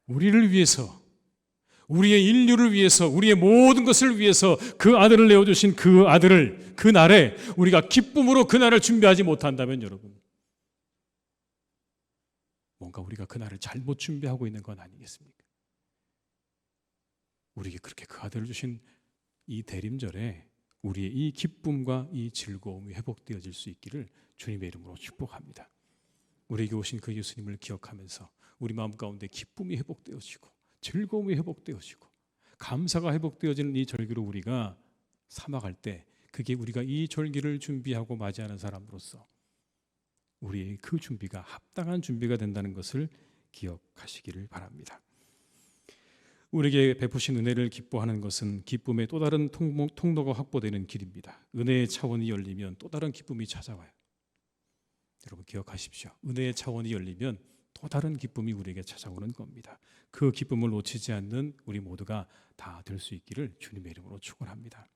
S1: 우리를 위해서, 우리의 인류를 위해서, 우리의 모든 것을 위해서 그 아들을 내어주신 그 아들을 그 날에 우리가 기쁨으로 그 날을 준비하지 못한다면 여러분 뭔가 우리가 그 날을 잘못 준비하고 있는 건 아니겠습니까? 우리에게 그렇게 그 아들을 주신 이 대림절에 우리의 이 기쁨과 이 즐거움이 회복되어질 수 있기를 주님의 이름으로 축복합니다. 우리에게 오신 그 예수님을 기억하면서 우리 마음 가운데 기쁨이 회복되어지고 즐거움이 회복되어지고 감사가 회복되어지는 이 절기로 우리가 삼아갈 때 그게 우리가 이 절기를 준비하고 맞이하는 사람으로서 우리의 그 준비가 합당한 준비가 된다는 것을 기억하시기를 바랍니다. 우리에게 베푸신 은혜를 기뻐하는 것은 기쁨의 또 다른 통로가 확보되는 길입니다. 은혜의 차원이 열리면 또 다른 기쁨이 찾아와요. 여러분 기억하십시오. 은혜의 차원이 열리면 또 다른 기쁨이 우리에게 찾아오는 겁니다. 그 기쁨을 놓치지 않는 우리 모두가 다 될 수 있기를 주님의 이름으로 축원합니다.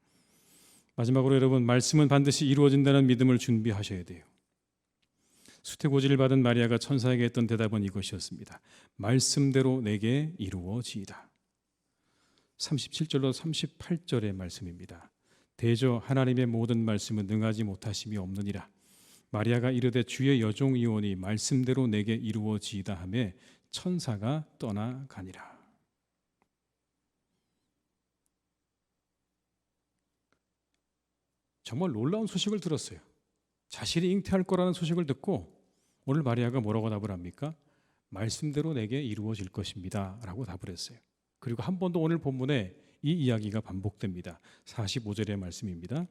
S1: 마지막으로 여러분 말씀은 반드시 이루어진다는 믿음을 준비하셔야 돼요. 수태고지를 받은 마리아가 천사에게 했던 대답은 이것이었습니다. 말씀대로 내게 이루어지이다. 37절로 38절의 말씀입니다. 대저 하나님의 모든 말씀은 능하지 못하심이 없느니라. 마리아가 이르되 주의 여종이오니 말씀대로 내게 이루어지이다 하매 천사가 떠나가니라. 정말 놀라운 소식을 들었어요. 자신이 잉태할 거라는 소식을 듣고 오늘 마리아가 뭐라고 답을 합니까? 말씀대로 내게 이루어질 것입니다 라고 답을 했어요. 그리고 한 번 더 오늘 본문에 이 이야기가 반복됩니다. 45절의 말씀입니다.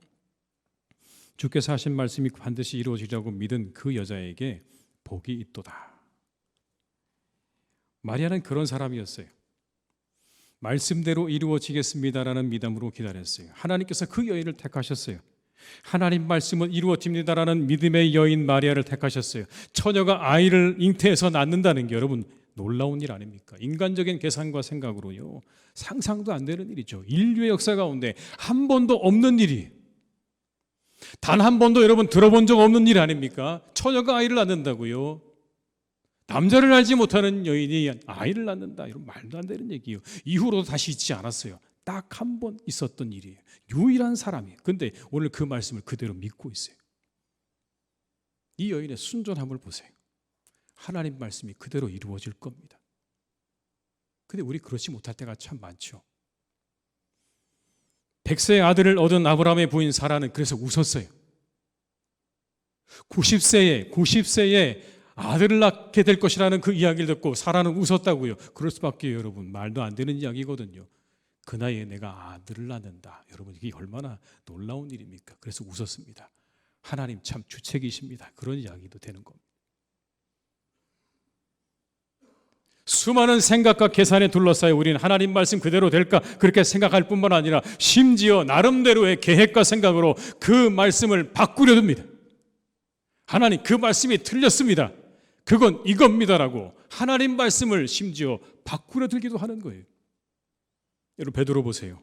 S1: 주께서 하신 말씀이 반드시 이루어지리라고 믿은 그 여자에게 복이 있도다. 마리아는 그런 사람이었어요. 말씀대로 이루어지겠습니다라는 믿음으로 기다렸어요. 하나님께서 그 여인을 택하셨어요. 하나님 말씀은 이루어집니다라는 믿음의 여인 마리아를 택하셨어요. 처녀가 아이를 잉태해서 낳는다는 게 여러분 놀라운 일 아닙니까? 인간적인 계산과 생각으로요 상상도 안 되는 일이죠. 인류의 역사 가운데 한 번도 없는 일이, 단 한 번도 여러분 들어본 적 없는 일 아닙니까? 처녀가 아이를 낳는다고요. 남자를 알지 못하는 여인이 아이를 낳는다, 이런 말도 안 되는 얘기예요. 이후로도 다시 있지 않았어요. 딱 한 번 있었던 일이에요. 유일한 사람이에요. 근데 오늘 그 말씀을 그대로 믿고 있어요. 이 여인의 순전함을 보세요. 하나님 말씀이 그대로 이루어질 겁니다. 근데 우리 그렇지 못할 때가 참 많죠. 100세의 아들을 얻은 아브라함의 부인 사라는 그래서 웃었어요. 90세에 아들을 낳게 될 것이라는 그 이야기를 듣고 사라는 웃었다고요. 그럴 수밖에 여러분, 말도 안 되는 이야기거든요. 그 나이에 내가 아들을 낳는다. 여러분, 이게 얼마나 놀라운 일입니까? 그래서 웃었습니다. 하나님 참 주책이십니다. 그런 이야기도 되는 겁니다. 수많은 생각과 계산에 둘러싸여 우리는 하나님 말씀 그대로 될까 그렇게 생각할 뿐만 아니라 심지어 나름대로의 계획과 생각으로 그 말씀을 바꾸려 듭니다. 하나님, 그 말씀이 틀렸습니다. 그건 이겁니다라고 하나님 말씀을 심지어 바꾸려 들기도 하는 거예요. 여러분, 베드로 보세요.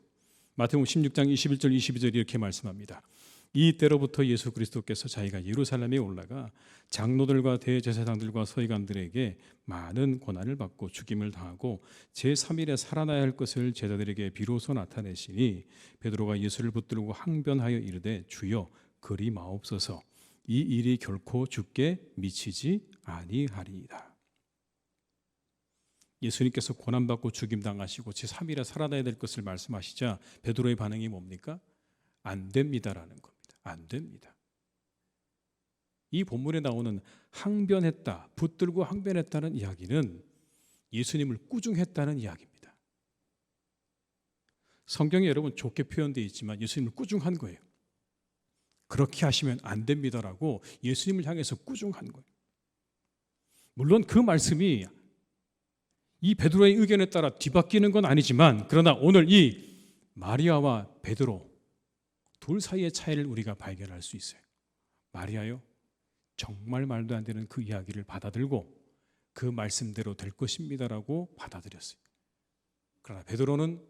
S1: 마태복음 16장 21절 22절 이렇게 말씀합니다. 이때로부터 예수 그리스도께서 자기가 예루살렘에 올라가 장로들과 대제사장들과 서기관들에게 많은 고난을 받고 죽임을 당하고 제3일에 살아나야 할 것을 제자들에게 비로소 나타내시니 베드로가 예수를 붙들고 항변하여 이르되 주여 그리 마옵소서 이 일이 결코 주께 미치지 아니하리이다. 예수님께서 고난받고 죽임당하시고 제3일에 살아나야 될 것을 말씀하시자 베드로의 반응이 뭡니까? 안 됩니다라는 겁니다. 안 됩니다. 이 본문에 나오는 항변했다, 붙들고 항변했다는 이야기는 예수님을 꾸중했다는 이야기입니다. 성경에 여러분 좋게 표현되어 있지만 예수님을 꾸중한 거예요. 그렇게 하시면 안 됩니다라고 예수님을 향해서 꾸중한 거예요. 물론 그 말씀이 이 베드로의 의견에 따라 뒤바뀌는 건 아니지만 그러나 오늘 이 마리아와 베드로 둘 사이의 차이를 우리가 발견할 수 있어요. 마리아요, 정말 말도 안 되는 그 이야기를 받아들고 그 말씀대로 될 것입니다라고 받아들였어요. 그러나 베드로는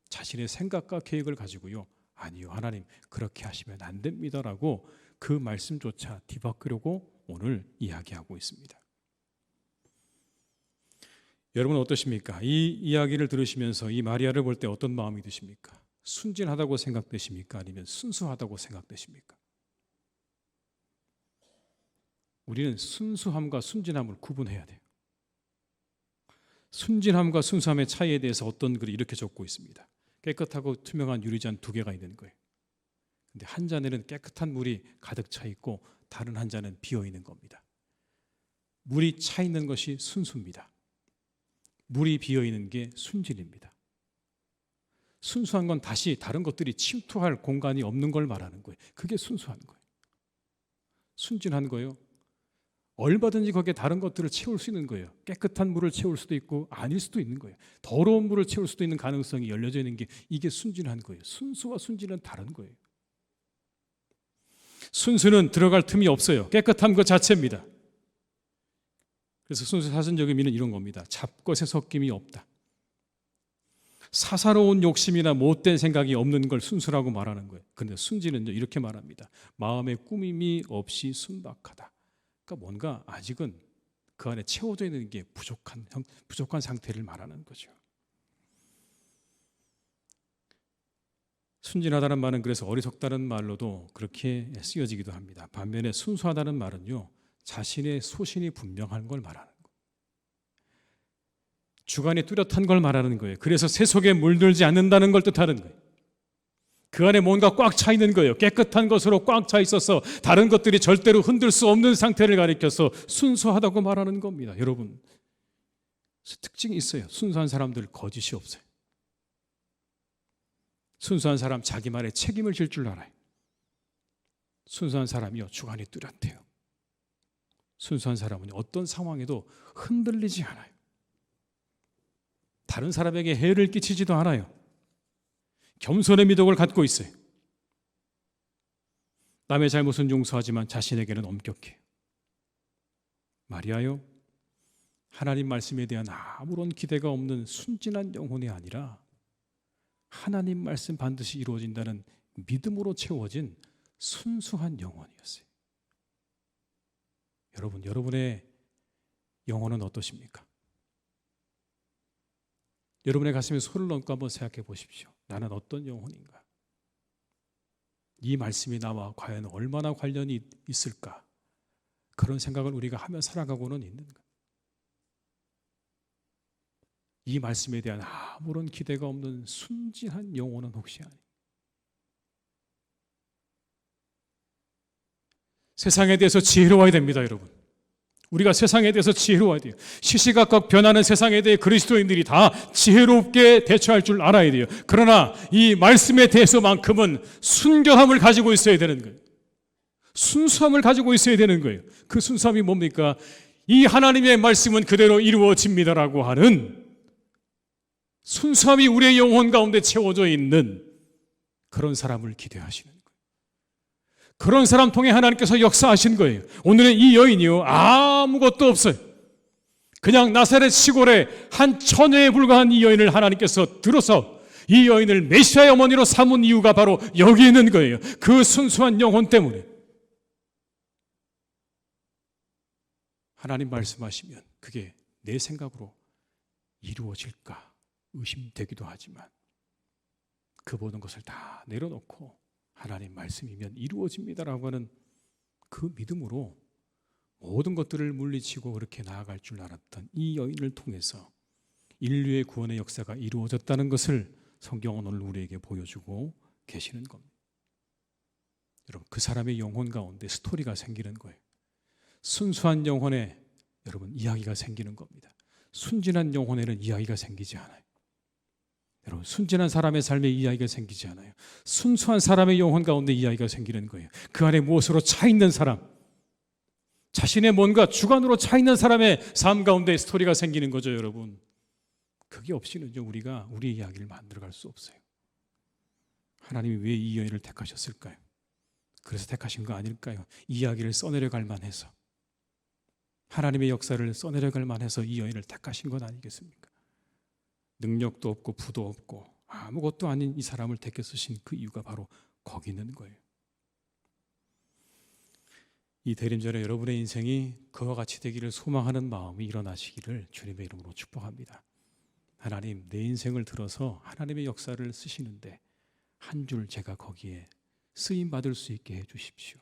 S1: 자신의 생각과 계획을 가지고요, 아니요 하나님 그렇게 하시면 안 됩니다라고 그 말씀조차 뒤바꾸려고 오늘 이야기하고 있습니다. 여러분은 어떠십니까? 이 이야기를 들으시면서 이 마리아를 볼 때 어떤 마음이 드십니까? 순진하다고 생각되십니까? 아니면 순수하다고 생각되십니까? 우리는 순수함과 순진함을 구분해야 돼요. 순진함과 순수함의 차이에 대해서 어떤 글이 이렇게 적고 있습니다. 깨끗하고 투명한 유리잔 2개가 있는 거예요. 근데 한 잔에는 깨끗한 물이 가득 차 있고 다른 한 잔은 비어 있는 겁니다. 물이 차 있는 것이 순수입니다. 물이 비어 있는 게 순진입니다. 순수한 건 다시 다른 것들이 침투할 공간이 없는 걸 말하는 거예요. 그게 순수한 거예요. 순진한 거예요. 얼마든지 거기에 다른 것들을 채울 수 있는 거예요. 깨끗한 물을 채울 수도 있고 아닐 수도 있는 거예요. 더러운 물을 채울 수도 있는 가능성이 열려져 있는 게 이게 순진한 거예요. 순수와 순진은 다른 거예요. 순수는 들어갈 틈이 없어요. 깨끗함 그 자체입니다. 그래서 순수 사전적 의미는 이런 겁니다. 잡것에 섞임이 없다. 사사로운 욕심이나 못된 생각이 없는 걸 순수라고 말하는 거예요. 그런데 순진은 이렇게 말합니다. 마음에 꾸밈이 없이 순박하다. 그러니까 뭔가 아직은 그 안에 채워져 있는 게 부족한 상태를 말하는 거죠. 순진하다는 말은 그래서 어리석다는 말로도 그렇게 쓰여지기도 합니다. 반면에 순수하다는 말은요, 자신의 소신이 분명한 걸 말하는 거예요. 주관이 뚜렷한 걸 말하는 거예요. 그래서 새 속에 물들지 않는다는 걸 뜻하는 거예요. 그 안에 뭔가 꽉 차 있는 거예요. 깨끗한 것으로 꽉 차 있어서 다른 것들이 절대로 흔들 수 없는 상태를 가리켜서 순수하다고 말하는 겁니다. 여러분, 특징이 있어요. 순수한 사람들 거짓이 없어요. 순수한 사람 자기 말에 책임을 질 줄 알아요. 순수한 사람이요, 주관이 뚜렷해요. 순수한 사람은 어떤 상황에도 흔들리지 않아요. 다른 사람에게 해를 끼치지도 않아요. 겸손의 미덕을 갖고 있어요. 남의 잘못은 용서하지만 자신에게는 엄격해요. 마리아요, 하나님 말씀에 대한 아무런 기대가 없는 순진한 영혼이 아니라 하나님 말씀 반드시 이루어진다는 믿음으로 채워진 순수한 영혼이었어요. 여러분, 여러분의 영혼은 어떠십니까? 여러분의 가슴에 손을 얹고 한번 생각해 보십시오. 나는 어떤 영혼인가? 이 말씀이 나와 과연 얼마나 관련이 있을까? 그런 생각을 우리가 하며 살아가고는 있는가? 이 말씀에 대한 아무런 기대가 없는 순진한 영혼은 혹시 아닌가? 세상에 대해서 지혜로워야 됩니다, 여러분. 우리가 세상에 대해서 지혜로워야 돼요. 시시각각 변하는 세상에 대해 그리스도인들이 다 지혜롭게 대처할 줄 알아야 돼요. 그러나 이 말씀에 대해서만큼은 순결함을 가지고 있어야 되는 거예요. 순수함을 가지고 있어야 되는 거예요. 그 순수함이 뭡니까? 이 하나님의 말씀은 그대로 이루어집니다라고 하는 순수함이 우리의 영혼 가운데 채워져 있는 그런 사람을 기대하시는 거예요. 그런 사람 통해 하나님께서 역사하신 거예요. 오늘은 이 여인이요, 아무것도 없어요. 그냥 나사렛 시골의 한 처녀에 불과한 이 여인을 하나님께서 들어서 이 여인을 메시아의 어머니로 삼은 이유가 바로 여기 있는 거예요. 그 순수한 영혼 때문에. 하나님 말씀하시면 그게 내 생각으로 이루어질까 의심되기도 하지만 그 모든 것을 다 내려놓고 하나님 말씀이면 이루어집니다라고 하는 그 믿음으로 모든 것들을 물리치고 그렇게 나아갈 줄 알았던 이 여인을 통해서 인류의 구원의 역사가 이루어졌다는 것을 성경은 오늘 우리에게 보여주고 계시는 겁니다. 여러분, 그 사람의 영혼 가운데 스토리가 생기는 거예요. 순수한 영혼에 여러분 이야기가 생기는 겁니다. 순진한 영혼에는 이야기가 생기지 않아요. 여러분, 순진한 사람의 삶에 이야기가 생기지 않아요. 순수한 사람의 영혼 가운데 이야기가 생기는 거예요. 그 안에 무엇으로 차 있는 사람, 자신의 뭔가 주관으로 차 있는 사람의 삶 가운데 스토리가 생기는 거죠, 여러분. 그게 없이는요, 우리가 우리의 이야기를 만들어갈 수 없어요. 하나님이 왜 이 여인을 택하셨을까요? 그래서 택하신 거 아닐까요? 이 이야기를 써내려갈 만해서, 하나님의 역사를 써내려갈 만해서 이 여인을 택하신 것 아니겠습니까? 능력도 없고 부도 없고 아무것도 아닌 이 사람을 택해 쓰신 그 이유가 바로 거기 있는 거예요. 이 대림절에 여러분의 인생이 그와 같이 되기를 소망하는 마음이 일어나시기를 주님의 이름으로 축복합니다. 하나님, 내 인생을 들어서 하나님의 역사를 쓰시는데 한 줄 제가 거기에 쓰임받을 수 있게 해 주십시오.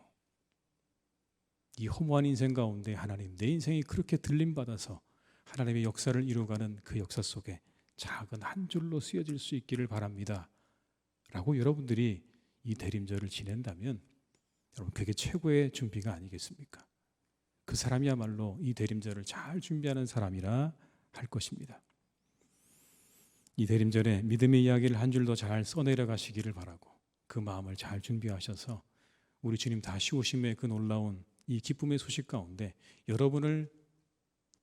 S1: 이 허무한 인생 가운데 하나님, 내 인생이 그렇게 들림받아서 하나님의 역사를 이루어가는 그 역사 속에 작은 한 줄로 쓰여질 수 있기를 바랍니다 라고 여러분들이 이 대림절을 지낸다면 여러분, 그게 최고의 준비가 아니겠습니까? 그 사람이야말로 이 대림절을 잘 준비하는 사람이라 할 것입니다. 이 대림절에 믿음의 이야기를 한 줄도 잘 써내려 가시기를 바라고 그 마음을 잘 준비하셔서 우리 주님 다시 오심의 그 놀라운 이 기쁨의 소식 가운데 여러분을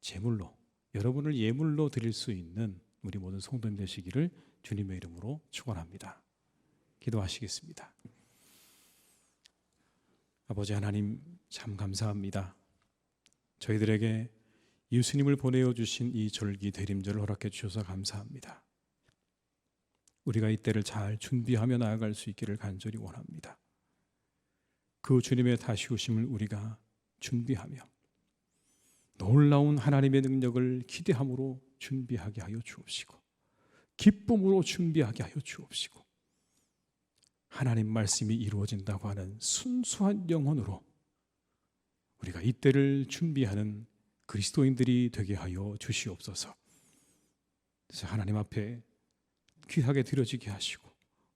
S1: 제물로, 여러분을 예물로 드릴 수 있는 우리 모든 성도님 되시기를 주님의 이름으로 축원합니다. 기도하시겠습니다. 아버지 하나님, 참 감사합니다. 저희들에게 예수님을 보내어 주신 이 절기 대림절을 허락해 주셔서 감사합니다. 우리가 이때를 잘 준비하며 나아갈 수 있기를 간절히 원합니다. 그 주님의 다시 오심을 우리가 준비하며 놀라운 하나님의 능력을 기대함으로 준비하게 하여 주옵시고 기쁨으로 준비하게 하여 주옵시고 하나님 말씀이 이루어진다고 하는 순수한 영혼으로 우리가 이때를 준비하는 그리스도인들이 되게 하여 주시옵소서. 그래서 하나님 앞에 귀하게 드려지게 하시고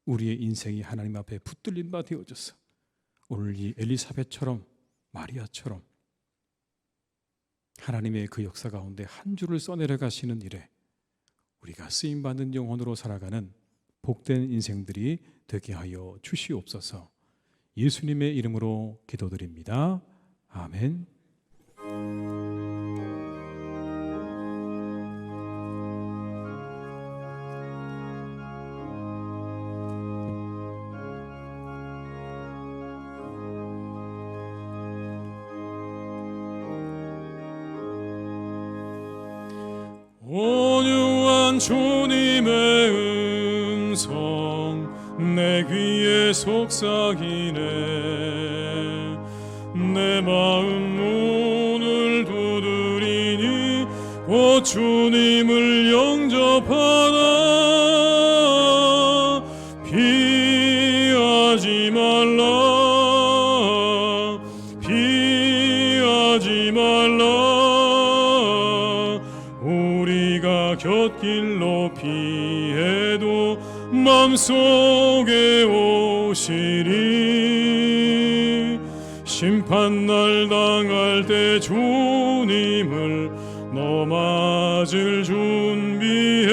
S1: 우리의 인생이 하나님 앞에 붙들린 바 되어져서 오늘 이 엘리사벳처럼 마리아처럼 하나님의 그 역사 가운데 한 줄을 써내려 가시는 일에 우리가 쓰임받는 영혼으로 살아가는 복된 인생들이 되게 하여 주시옵소서. 예수님의 이름으로 기도드립니다. 아멘.
S3: 온유한 주님의 음성 내 귀에 속삭이네. 내 마음 문을 두드리니 곧 주님을 영접하라. 피하지 말라, 피하지 말라. 우리가 곁길로 피해도 맘속에 오시리.
S1: 심판날 당할 때 주님을 너 맞을 준비해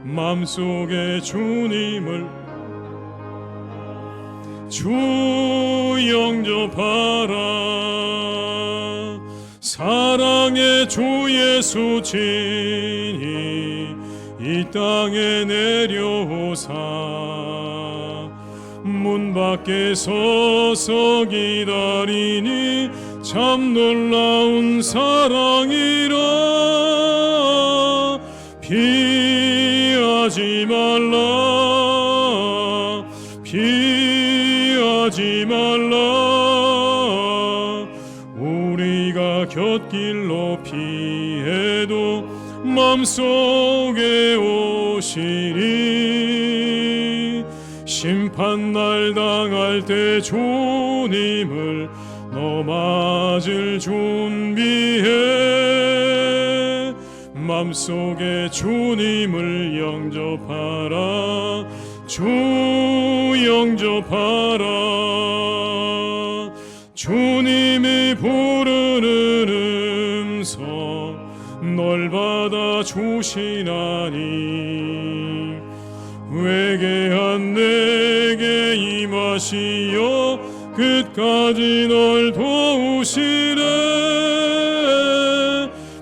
S1: 맘속에 주님을 주 영접하라. 사랑의 주 예수 친히 이 땅에 내려오사 문 밖에 서서 기다리니 참 놀라운 사랑이라. 피하지 말라 피하지 말라. 우리가 곁길로 피해도 맘속에 오시리. 심판날 당할 때 주님을 너 맞을 준비해 맘속에 주님을 영접하라. 주 영접하라. 주님이 부르는 음성 널 받아 주시나니 회개한 내게 임하시어 끝까지 널 도우시네.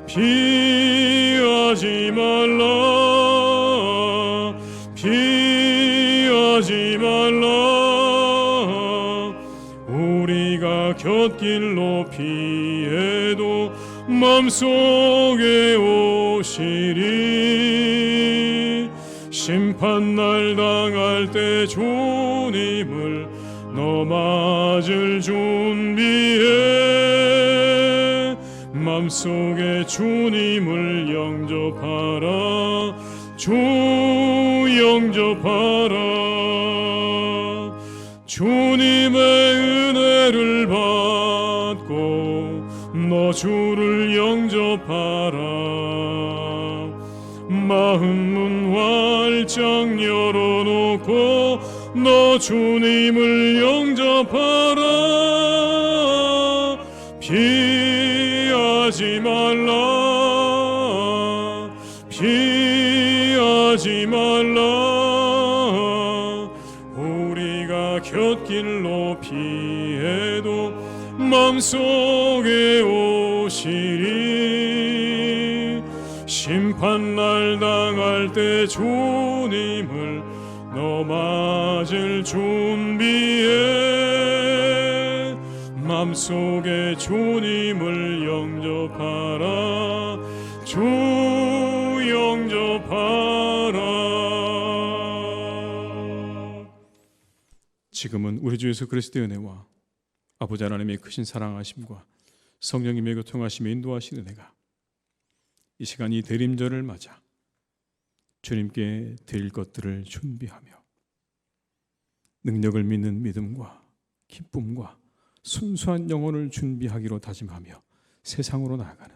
S1: 피하지 말라 피하지 말라. 우리가 곁길로 피해도 맘속에 오시리. 심판날 당할 때 주님을 너 맞을 준비해 맘속에 주님을 영접하라. 주 영접하라. 주님의 은혜를 받고 너 주를 영접하라. 마음문 활짝 열어놓고 너 주님을 영접하라. 피하지 말라 피하지 말라. 우리가 곁길로 피해도 맘속에 오시리. 심판날 당할 때 주님을 너 맞을 준비해 맘속에 주님을 영접하라. 주 영접하라. 지금은 우리 주 예수 그리스도의 은혜와 아버지 하나님의 크신 사랑하심과 성령님의 교통하심에 인도하시는 은혜가 이 시간 이 대림절을 맞아 주님께 드릴 것들을 준비하며 능력을 믿는 믿음과 기쁨과 순수한 영혼을 준비하기로 다짐하며 세상으로 나아가는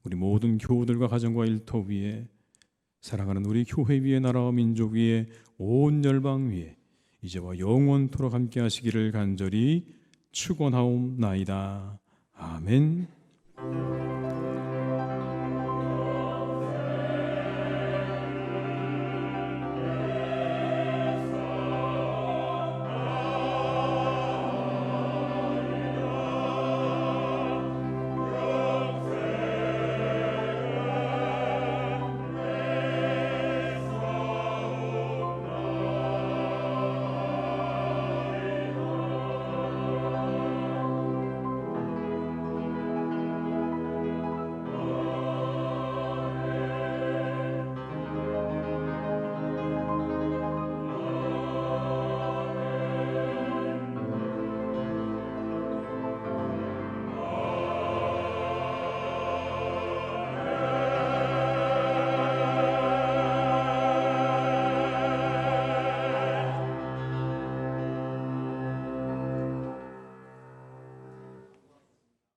S1: 우리 모든 교우들과 가정과 일터 위에 사랑하는 우리 교회 위에 나라와 민족 위에 온 열방 위에 이제와 영원토록 함께 하시기를 간절히 축원하옵나이다. 아멘.